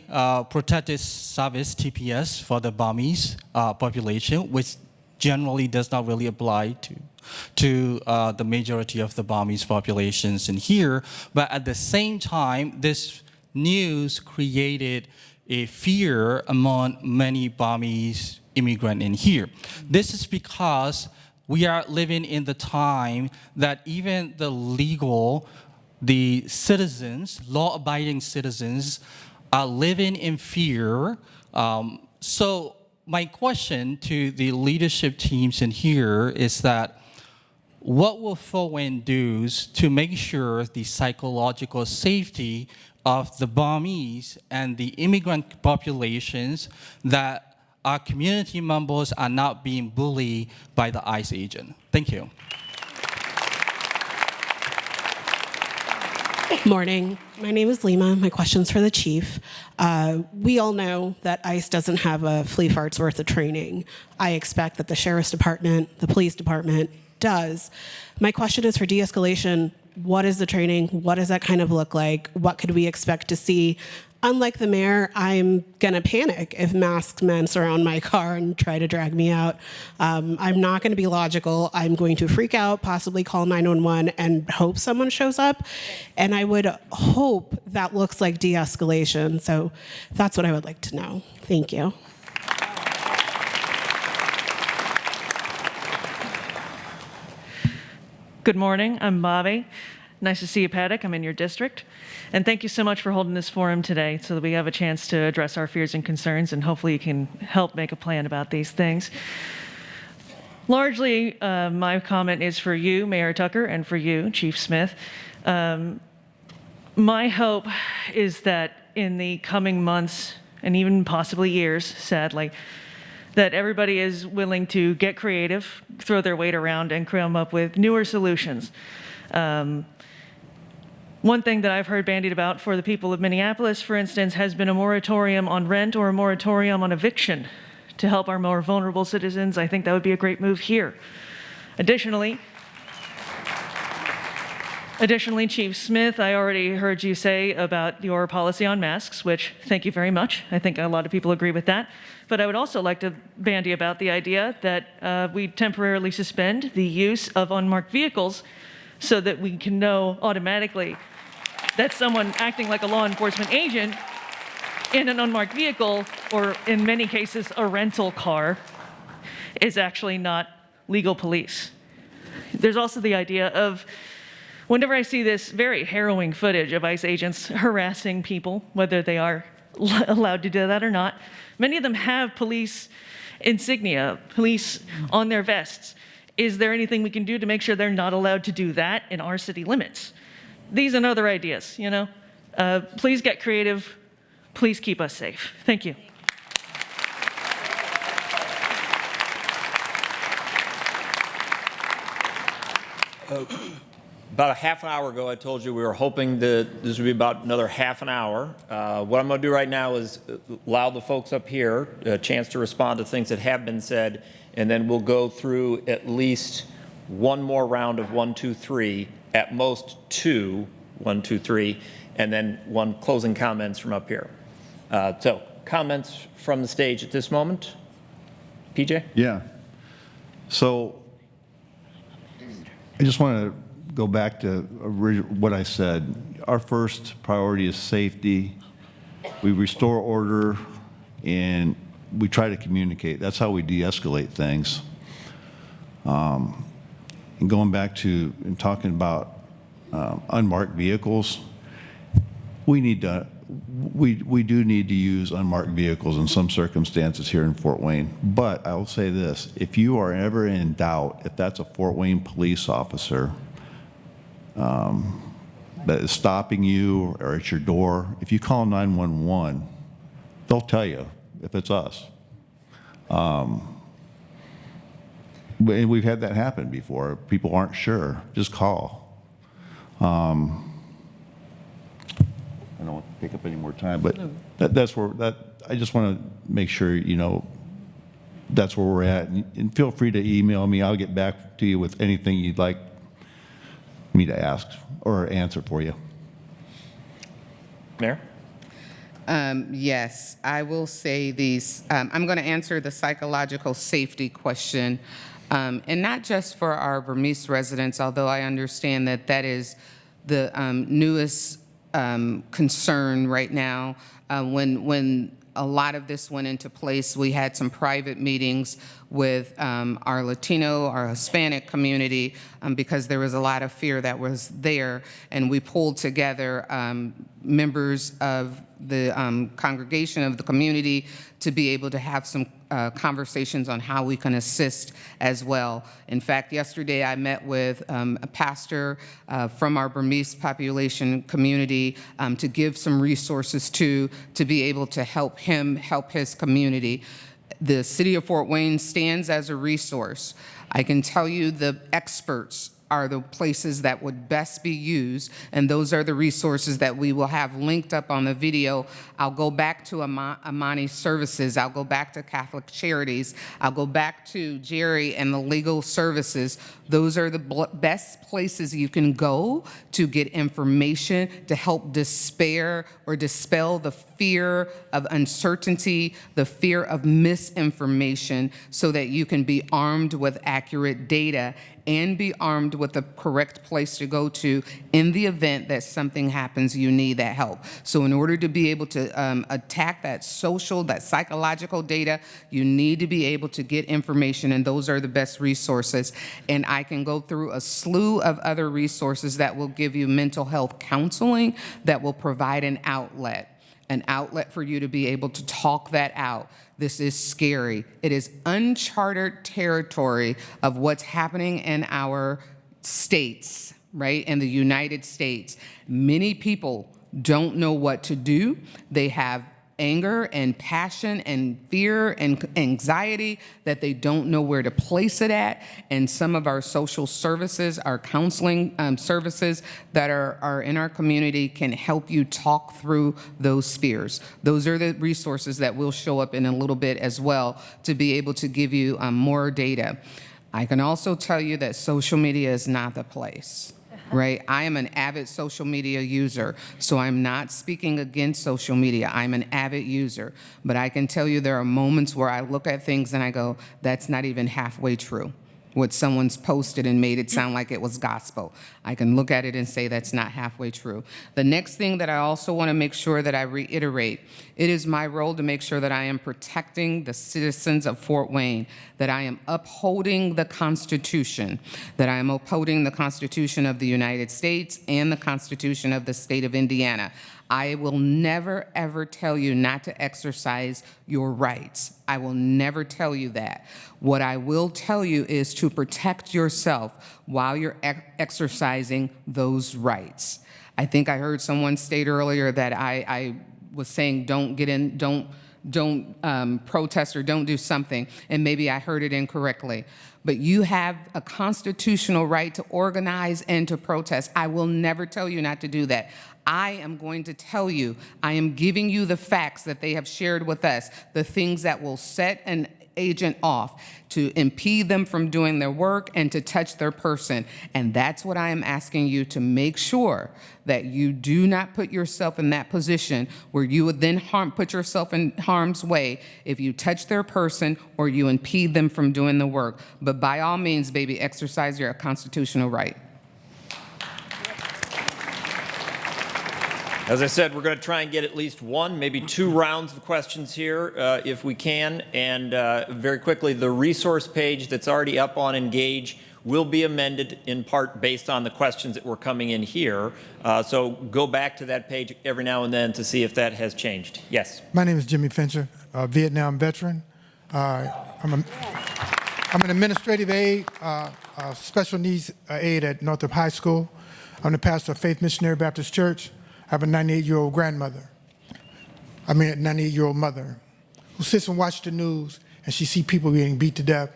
protected service (TPS) for the Burmese population, which generally does not really apply to the majority of the Burmese populations in here. But at the same time, this news created a fear among many Burmese immigrants in here. This is because we are living in the time that even the citizens, law-abiding citizens, are living in fear. So my question to the leadership teams in here is that what will Fort Wayne do to make sure the psychological safety of the Burmese and the immigrant populations that our community members are not being bullied by the ICE agent. Thank you. Morning. My name is Lima. My question's for the chief. We all know that ICE doesn't have a flea fart's worth of training. I expect that the sheriff's department, the police department does. My question is for de-escalation. What is the training? What does that kind of look like? What could we expect to see? Unlike the mayor, I'm gonna panic if masked men surround my car and try to drag me out. I'm not gonna be logical. I'm going to freak out, possibly call 911 and hope someone shows up. And I would hope that looks like de-escalation. So that's what I would like to know. Thank you. Good morning, I'm Bobby. Nice to see you, Paddock. I'm in your district. And thank you so much for holding this forum today so that we have a chance to address our fears and concerns, and hopefully you can help make a plan about these things. Largely, my comment is for you, Mayor Tucker, and for you, Chief Smith. My hope is that in the coming months, and even possibly years, sadly, that everybody is willing to get creative, throw their weight around, and come up with newer solutions. One thing that I've heard bandied about for the people of Minneapolis, for instance, has been a moratorium on rent or a moratorium on eviction to help our more vulnerable citizens. I think that would be a great move here. Additionally, Chief Smith, I already heard you say about your policy on masks, which thank you very much. I think a lot of people agree with that. But I would also like to bandy about the idea that we temporarily suspend the use of unmarked vehicles so that we can know automatically that someone acting like a law enforcement agent in an unmarked vehicle, or in many cases a rental car, is actually not legal police. There's also the idea of, whenever I see this very harrowing footage of ICE agents harassing people, whether they are allowed to do that or not, many of them have police insignia, police on their vests. Is there anything we can do to make sure they're not allowed to do that in our city limits? These and other ideas, you know? Please get creative. Please keep us safe. Thank you. About a half an hour ago, I told you we were hoping that this would be about another half an hour. What I'm going to do right now is allow the folks up here a chance to respond to things that have been said, and then we'll go through at least one more round of 1, 2, 3, at most 2, 1, 2, 3, and then one closing comments from up here. So comments from the stage at this moment. PJ? Yeah. So I just want to go back to what I said. Our first priority is safety. We restore order, and we try to communicate. That's how we de-escalate things. And going back to and talking about unmarked vehicles, we do need to use unmarked vehicles in some circumstances here in Fort Wayne. But I will say this: if you are ever in doubt, if that's a Fort Wayne police officer that is stopping you or at your door, if you call 911, they'll tell you if it's us. And we've had that happen before. People aren't sure, just call. I don't want to pick up any more time, but that's where I just want to make sure you know that's where we're at. And feel free to email me. I'll get back to you with anything you'd like me to ask or answer for you. Mayor? Yes, I will say these. I'm going to answer the psychological safety question, and not just for our Burmese residents, although I understand that that is the newest concern right now. When a lot of this went into place, we had some private meetings with our Latino, our Hispanic community, because there was a lot of fear that was there, and we pulled together members of the congregation of the community to be able to have some conversations on how we can assist as well. In fact, yesterday I met with a pastor from our Burmese population community to give some resources to be able to help him help his community. The city of Fort Wayne stands as a resource. I can tell you the experts are the places that would best be used, and those are the resources that we will have linked up on the video. I'll go back to Amani Services, I'll go back to Catholic Charities, I'll go back to Jerry and the legal services. Those are the best places you can go to get information to help despair or dispel the fear of uncertainty, the fear of misinformation, so that you can be armed with accurate data and be armed with the correct place to go to in the event that something happens, you need that help. So in order to be able to attack that social, that psychological data, you need to be able to get information, and those are the best resources. And I can go through a slew of other resources that will give you mental health counseling, that will provide an outlet for you to be able to talk that out. This is scary. It is uncharted territory of what's happening in our states, right? In the United States. Many people don't know what to do. They have anger and passion and fear and anxiety that they don't know where to place it at. And some of our social services, our counseling services that are in our community can help you talk through those fears. Those are the resources that will show up in a little bit as well to be able to give you more data. I can also tell you that social media is not the place. Right? I am an avid social media user, so I'm not speaking against social media. I'm an avid user, but I can tell you there are moments where I look at things and I go, that's not even halfway true. What someone's posted and made it sound like it was gospel. I can look at it and say that's not halfway true. The next thing that I also want to make sure that I reiterate, it is my role to make sure that I am protecting the citizens of Fort Wayne, that I am upholding the Constitution, that I am upholding the Constitution of the United States and the Constitution of the state of Indiana. I will never, ever tell you not to exercise your rights. I will never tell you that. What I will tell you is to protect yourself while you're exercising those rights. I think I heard someone state earlier that I was saying don't get in, don't protest or don't do something, and maybe I heard it incorrectly. But you have a constitutional right to organize and to protest. I will never tell you not to do that. I am going to tell you, I am giving you the facts that they have shared with us, the things that will set an agent off, to impede them from doing their work and to touch their person. And that's what I am asking you to make sure that you do not put yourself in that position where you would then put yourself in harm's way if you touch their person or you impede them from doing the work. But by all means, baby, exercise your constitutional right. As I said, we're going to try and get at least one, maybe two rounds of questions here if we can. And very quickly, the resource page that's already up on Engage will be amended in part based on the questions that were coming in here. So go back to that page every now and then to see if that has changed. Yes. My name is Jimmy Fincher, Vietnam veteran. I'm an administrative aide, special needs aide at Northrop High School. I'm the pastor of Faith Missionary Baptist Church. I have a 98-year-old grandmother, a 98-year-old mother, who sits and watches the news and she sees people getting beat to death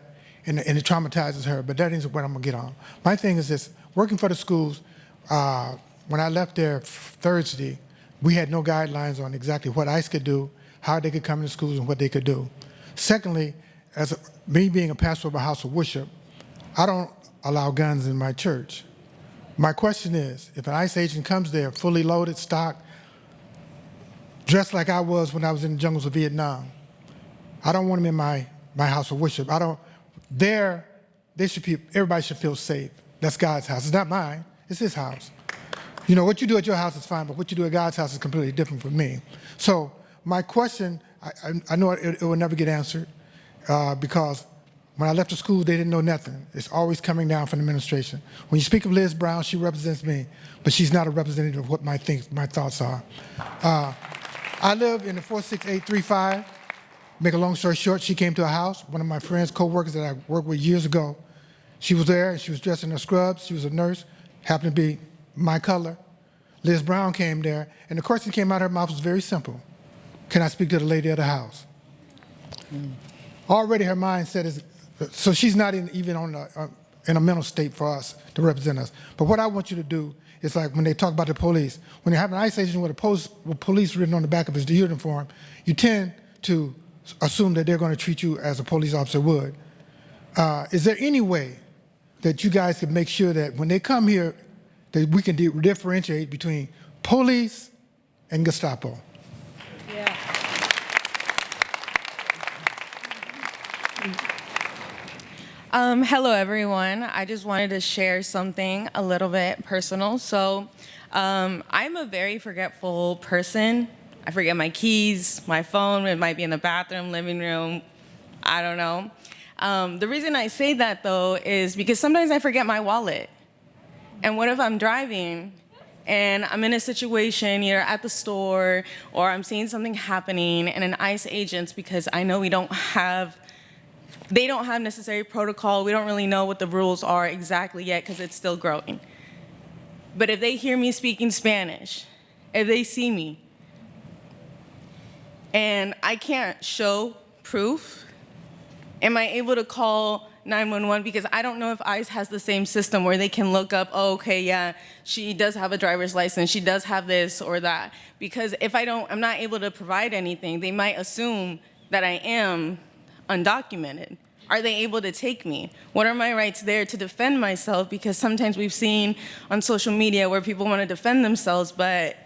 and it traumatizes her, but that isn't what I'm gonna get on. My thing is this, working for the schools, when I left there Thursday, we had no guidelines on exactly what ICE could do, how they could come into schools and what they could do. Secondly, me being a pastor of a house of worship, I don't allow guns in my church. My question is, if an ICE agent comes there fully loaded, stocked, dressed like I was when I was in the jungles of Vietnam, I don't want him in my house of worship. Everybody should feel safe. That's God's house. It's not mine, it's his house. You know, what you do at your house is fine, but what you do at God's house is completely different from me. So my question, I know it will never get answered because when I left the school, they didn't know nothing. It's always coming down from the administration. When you speak of Liz Brown, she represents me, but she's not a representative of what my thoughts are. I live in the 46835. Make a long story short, she came to a house. One of my friends, co-workers that I worked with years ago, she was there and she was dressed in her scrubs. She was a nurse, happened to be my color. Liz Brown came there, and the question that came out of her mouth was very simple. Can I speak to the lady of the house? already her mindset is, so she's not even on in a mental state for us to represent us. But what I want you to do is like when they talk about the police, when you have an ICE agent with police written on the back of his uniform, you tend to assume that they're going to treat you as a police officer would. Is there any way that you guys could make sure that when they come here, that we can differentiate between police and Gestapo? Yeah. Hello, everyone. I just wanted to share something a little bit personal. So I'm a very forgetful person. I forget my keys, my phone. It might be in the bathroom, living room. I don't know. The reason I say that, though, is because sometimes I forget my wallet. And what if I'm driving and I'm in a situation, either at the store or I'm seeing something happening and an ICE agent, because I know they don't have necessary protocol. We don't really know what the rules are exactly yet because it's still growing. But if they hear me speaking Spanish, if they see me, and I can't show proof, am I able to call 911? Because I don't know if ICE has the same system where they can look up, oh, okay, yeah, she does have a driver's license, she does have this or that. Because if I'm not able to provide anything, they might assume that I am undocumented. Are they able to take me? What are my rights there to defend myself? Because sometimes we've seen on social media where people want to defend themselves, but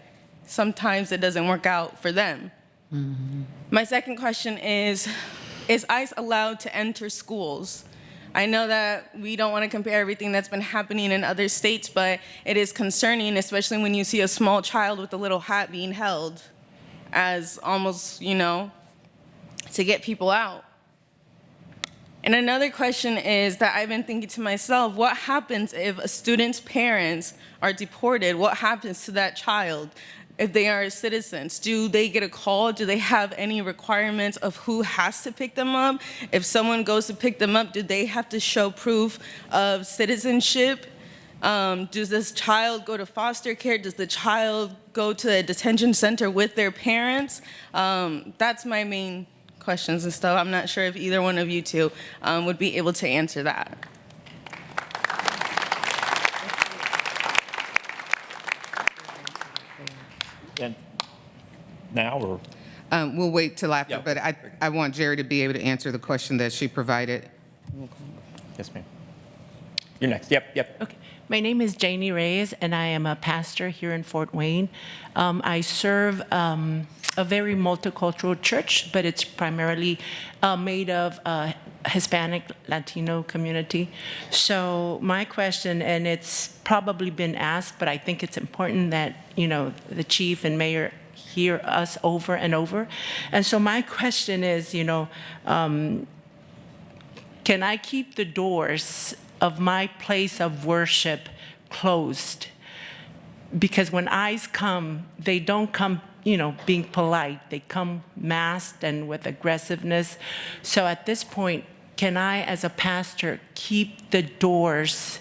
sometimes it doesn't work out for them. Mm-hmm. My second question is ICE allowed to enter schools? I know that we don't want to compare everything that's been happening in other states, but it is concerning, especially when you see a small child with a little hat being held as almost, to get people out. And another question is that I've been thinking to myself, what happens if a student's parents are deported? What happens to that child if they are citizens? Do they get a call? Do they have any requirements of who has to pick them up? If someone goes to pick them up, do they have to show proof of citizenship? Does this child go to foster care? Does the child go to a detention center with their parents? That's my main questions and stuff. I'm not sure if either one of you two would be able to answer that. And now or? We'll wait till after, but I want Jerry to be able to answer the question that she provided. Yes, ma'am. You're next. Yep. Okay. My name is Janie Reyes, and I am a pastor here in Fort Wayne. I serve a very multicultural church, but it's primarily made of Hispanic, Latino community. So my question, and it's probably been asked, but I think it's important that, the chief and mayor hear us over and over. And so my question is, can I keep the doors of my place of worship closed? Because when ICE come, they don't come, being polite. They come masked and with aggressiveness. So at this point, can I, as a pastor, keep the doors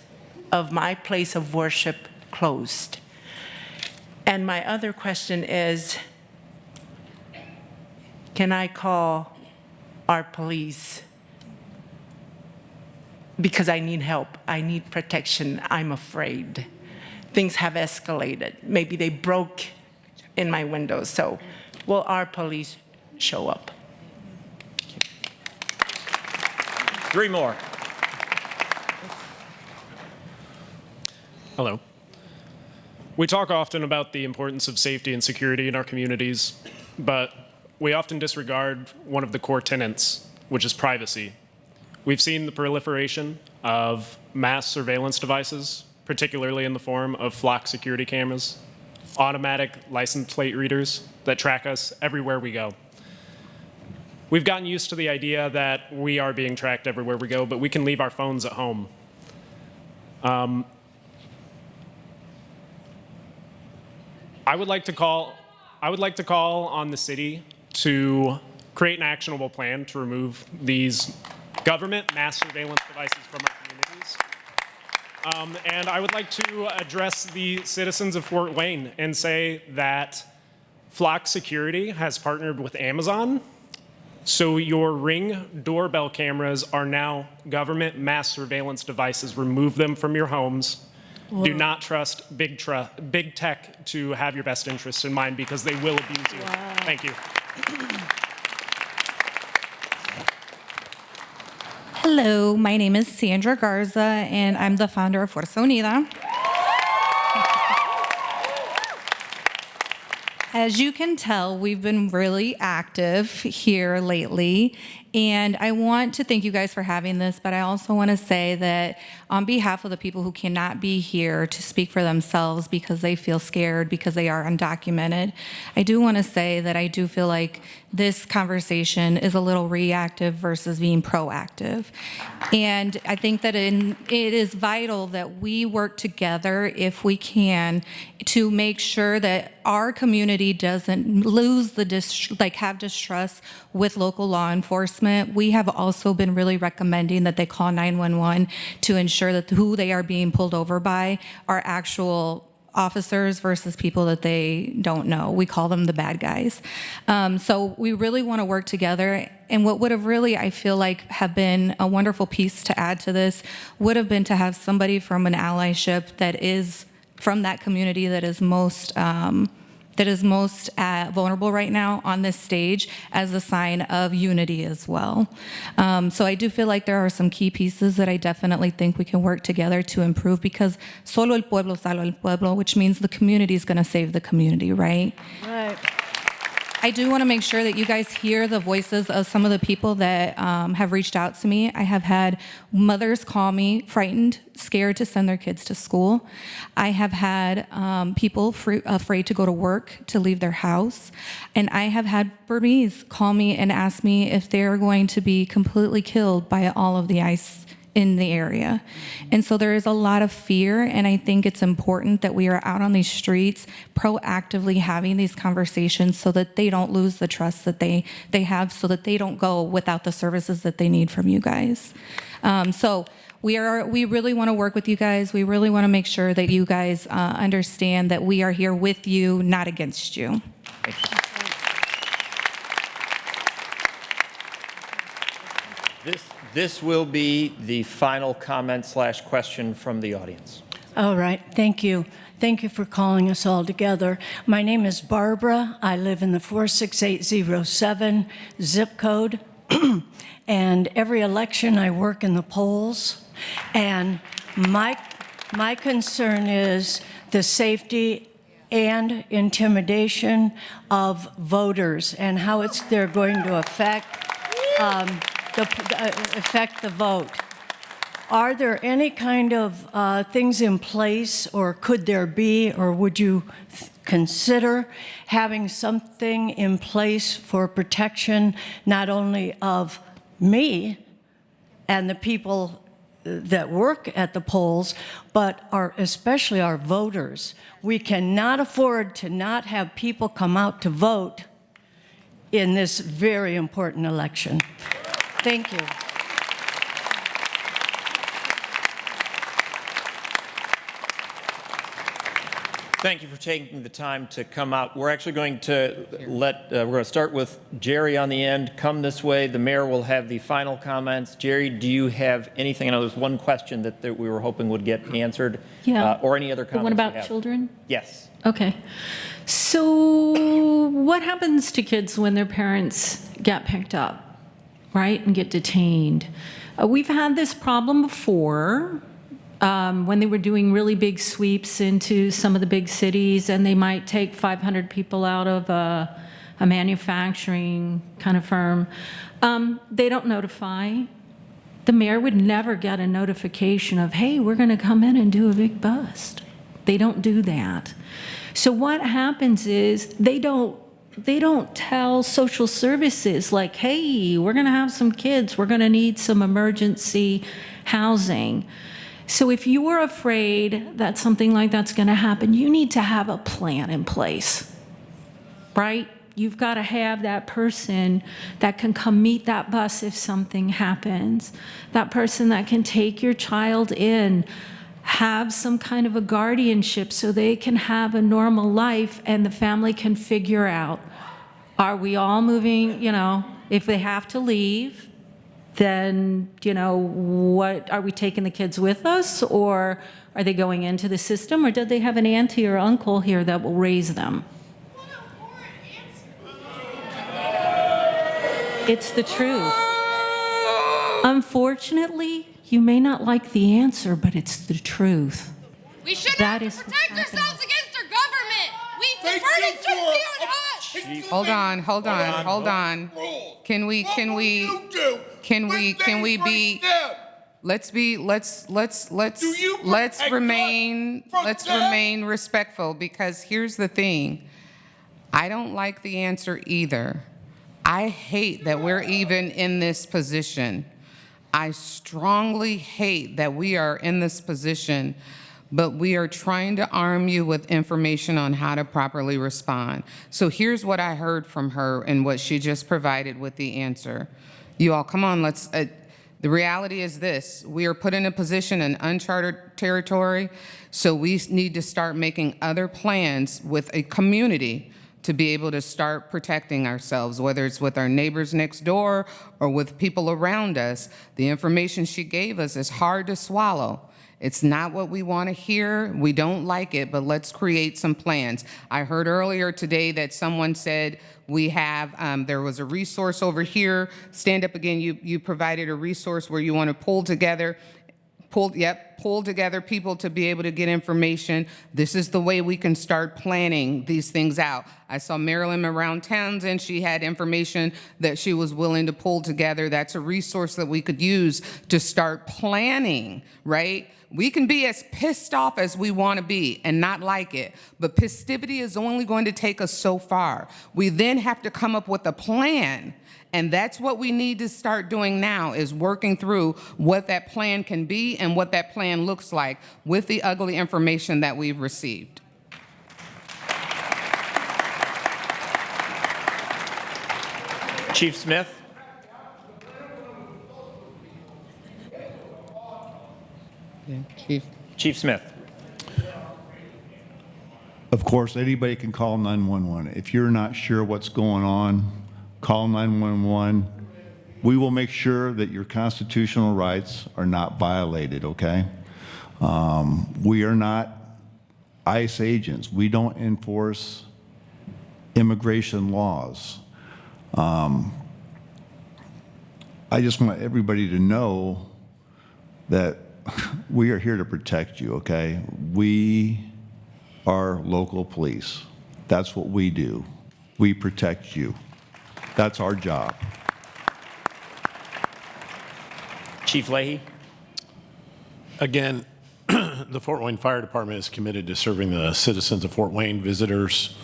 of my place of worship closed? And my other question is, can I call our police? Because I need help. I need protection. I'm afraid. Things have escalated. Maybe they broke in my windows. So will our police show up? Three more. Hello. We talk often about the importance of safety and security in our communities, but we often disregard one of the core tenets, which is privacy. We've seen the proliferation of mass surveillance devices, particularly in the form of flock security cameras, automatic license plate readers that track us everywhere we go. We've gotten used to the idea that we are being tracked everywhere we go, but we can leave our phones at home. I would like to call on the city to create an actionable plan to remove these government mass surveillance devices from our communities. And I would like to address the citizens of Fort Wayne and say that Flock Security has partnered with Amazon So your Ring doorbell cameras are now government mass surveillance devices. Remove them from your homes. Whoa. Do not trust big tech to have your best interests in mind because they will abuse you. Wow. Thank you. Hello, my name is Sandra Garza, and I'm the founder of Fuerza Unida. As you can tell, we've been really active here lately, and I want to thank you guys for having this, but I also want to say that on behalf of the people who cannot be here to speak for themselves because they feel scared, because they are undocumented, I do want to say that I do feel like this conversation is a little reactive versus being proactive. And I think that it is vital that we work together, if we can, to make sure that our community doesn't lose the have distrust with local law enforcement. We have also been really recommending that they call 911 to ensure that who they are being pulled over by are actual officers versus people that they don't know. We call them the bad guys. So we really want to work together. And what would have really, I feel like, have been a wonderful piece to add to this would have been to have somebody from an allyship that is from that community that is most vulnerable right now on this stage as a sign of unity as well. So I do feel like there are some key pieces that I definitely think we can work together to improve, because solo el pueblo salva el pueblo, which means the community is going to save the community, right? Right. I do want to make sure that you guys hear the voices of some of the people that have reached out to me. I have had mothers call me frightened, scared to send their kids to school. I have had people afraid to go to work, to leave their house. And I have had Burmese call me and ask me if they're going to be completely killed by all of the ICE in the area. And so there is a lot of fear, and I think it's important that we are out on these streets proactively having these conversations so that they don't lose the trust that they have, so that they don't go without the services that they need from you guys. So we really want to work with you guys. We really want to make sure that you guys understand that we are here with you, not against you. Thank you. This will be the final comment/question from the audience. All right, thank you. Thank you for calling us all together. My name is Barbara. I live in the 46807 zip code. And every election I work in the polls. And my concern is the safety and intimidation of voters and how they're going to affect the vote. Are there any kind of things in place, or could there be, or would you consider having something in place for protection not only of me and the people that work at the polls, but especially our voters? We cannot afford to not have people come out to vote in this very important election. Thank you. Thank you for taking the time to come out. We're actually going to we're going to start with Jerry on the end. Come this way. The mayor will have the final comments. Jerry, do you have anything? I know there's one question that we were hoping would get answered. Yeah. Or any other comments? The one about children? Yes. Okay. So what happens to kids when their parents get picked up, right, and get detained? We've had this problem before. When they were doing really big sweeps into some of the big cities, and they might take 500 people out of a manufacturing kind of firm, they don't notify. The mayor would never get a notification of, hey, we're going to come in and do a big bust. They don't do that. So what happens is they don't tell social services like, hey, we're going to have some kids, we're going to need some emergency housing. So if you're afraid that something like that's going to happen, you need to have a plan in place, right? You've got to have that person that can come meet that bus if something happens, that person that can take your child in, have some kind of a guardianship so they can have a normal life and the family can figure out, are we all moving, If they have to leave, then, what, are we taking the kids with us, or are they going into the system, or do they have an auntie or uncle here that will raise them? It's the truth. Unfortunately, you may not like the answer, but it's the truth. We shouldn't That have to is protect ourselves against our government. The burden shouldn't be on us. Hold on. Can we be, let's remain respectful, because here's the thing. I don't like the answer either. I hate that we're even in this position. I strongly hate that we are in this position, but we are trying to arm you with information on how to properly respond. So here's what I heard from her and what she just provided with the answer. You all, come on, let's, the reality is this: we are put in a position in uncharted territory, so we need to start making other plans with a community to be able to start protecting ourselves, whether it's with our neighbors next door or with people around us. The information she gave us is hard to swallow. It's not what we want to hear. We don't like it, but let's create some plans. I heard earlier today that someone said we have, there was a resource over here. Stand up again. You provided a resource where you want to pull together people to be able to get information. This is the way we can start planning these things out. I saw Marilyn around Townsend. She had information that she was willing to pull together. That's a resource that we could use to start planning, right? We can be as pissed off as we want to be and not like it, but festivity is only going to take us so far. We then have to come up with a plan. And that's what we need to start doing now, is working through what that plan can be and what that plan looks like with the ugly information that we've received. Chief Smith. Chief Smith. Of course, anybody can call 911. If you're not sure what's going on, call 911. We will make sure that your constitutional rights are not violated, okay? We are not ICE agents. We don't enforce immigration laws. I just want everybody to know that we are here to protect you, okay? We are local police. That's what we do. We protect you. That's our job. Chief Leahy. Again, the Fort Wayne Fire Department is committed to serving the citizens of Fort Wayne, visitors,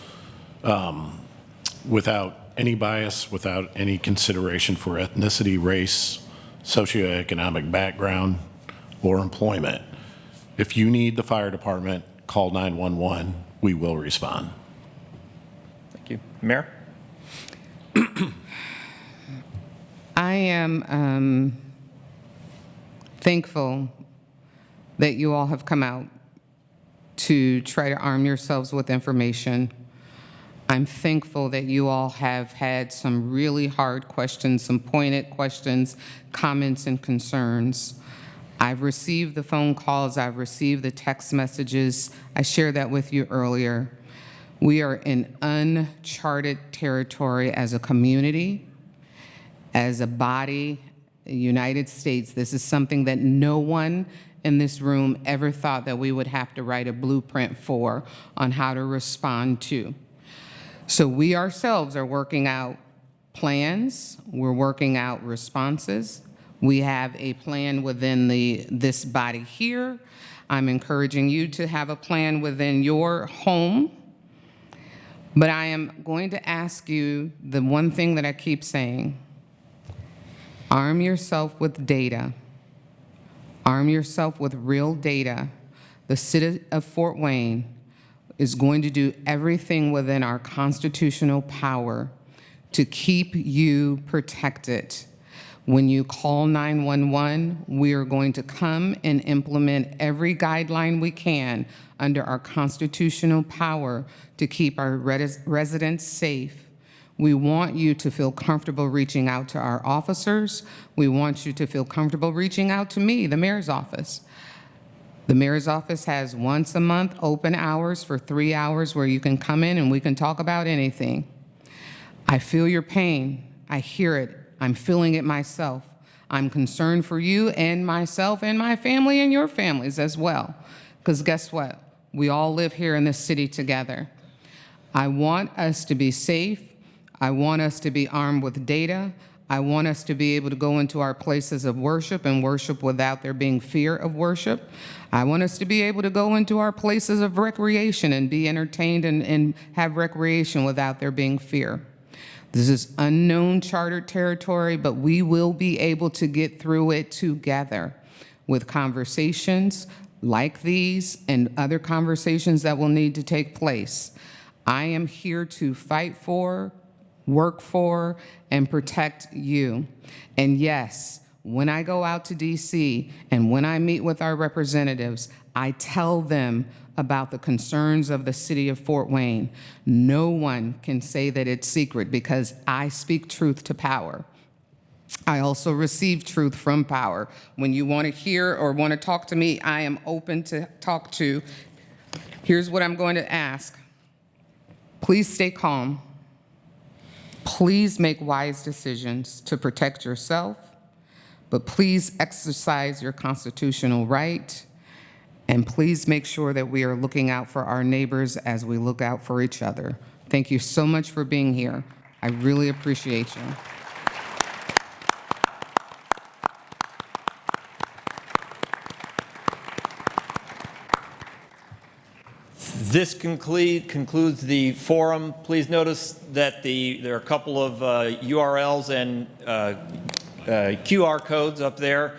without any bias, without any consideration for ethnicity, race, socioeconomic background, or employment. If you need the fire department, call 911. We will respond. Thank you. Mayor? I am thankful that you all have come out to try to arm yourselves with information. I'm thankful that you all have had some really hard questions, some pointed questions, comments, and concerns. I've received the phone calls, I've received the text messages. I shared that with you earlier. We are in uncharted territory as a community, as a body, United States. This is something that no one in this room ever thought that we would have to write a blueprint for on how to respond to. So we ourselves are working out plans, we're working out responses. We have a plan within this body here. I'm encouraging you to have a plan within your home. But I am going to ask you the one thing that I keep saying. Arm yourself with data. Arm yourself with real data. The city of Fort Wayne is going to do everything within our constitutional power to keep you protected. When you call 911, we are going to come and implement every guideline we can under our constitutional power to keep our residents safe. We want you to feel comfortable reaching out to our officers. We want you to feel comfortable reaching out to me, the mayor's office. The mayor's office has once a month open hours for 3 hours where you can come in and we can talk about anything. I feel your pain. I hear it. I'm feeling it myself. I'm concerned for you and myself and my family and your families as well. Because guess what? We all live here in this city together. I want us to be safe. I want us to be armed with data. I want us to be able to go into our places of worship and worship without there being fear of worship. I want us to be able to go into our places of recreation and be entertained and have recreation without there being fear. This is unknown chartered territory, but we will be able to get through it together with conversations like these and other conversations that will need to take place. I am here to fight for, work for, and protect you. And yes, when I go out to DC and when I meet with our representatives, I tell them about the concerns of the city of Fort Wayne. No one can say that it's secret because I speak truth to power. I also receive truth from power. When you want to hear or want to talk to me, I am open to talk to. Here's what I'm going to ask. Please stay calm. Please make wise decisions to protect yourself, but please exercise your constitutional right, and please make sure that we are looking out for our neighbors as we look out for each other. Thank you so much for being here. I really appreciate you. This concludes the forum. Please notice that there are a couple of URLs and QR codes up there.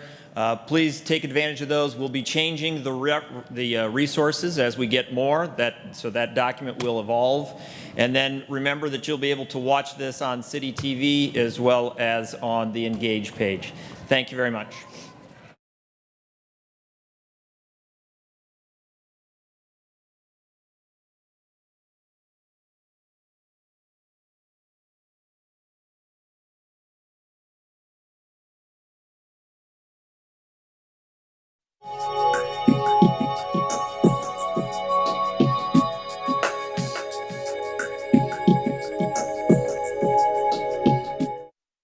Please take advantage of those. We'll be changing the resources as we get more, so that document will evolve. And then remember that you'll be able to watch this on City TV as well as on the Engage page. Thank you very much.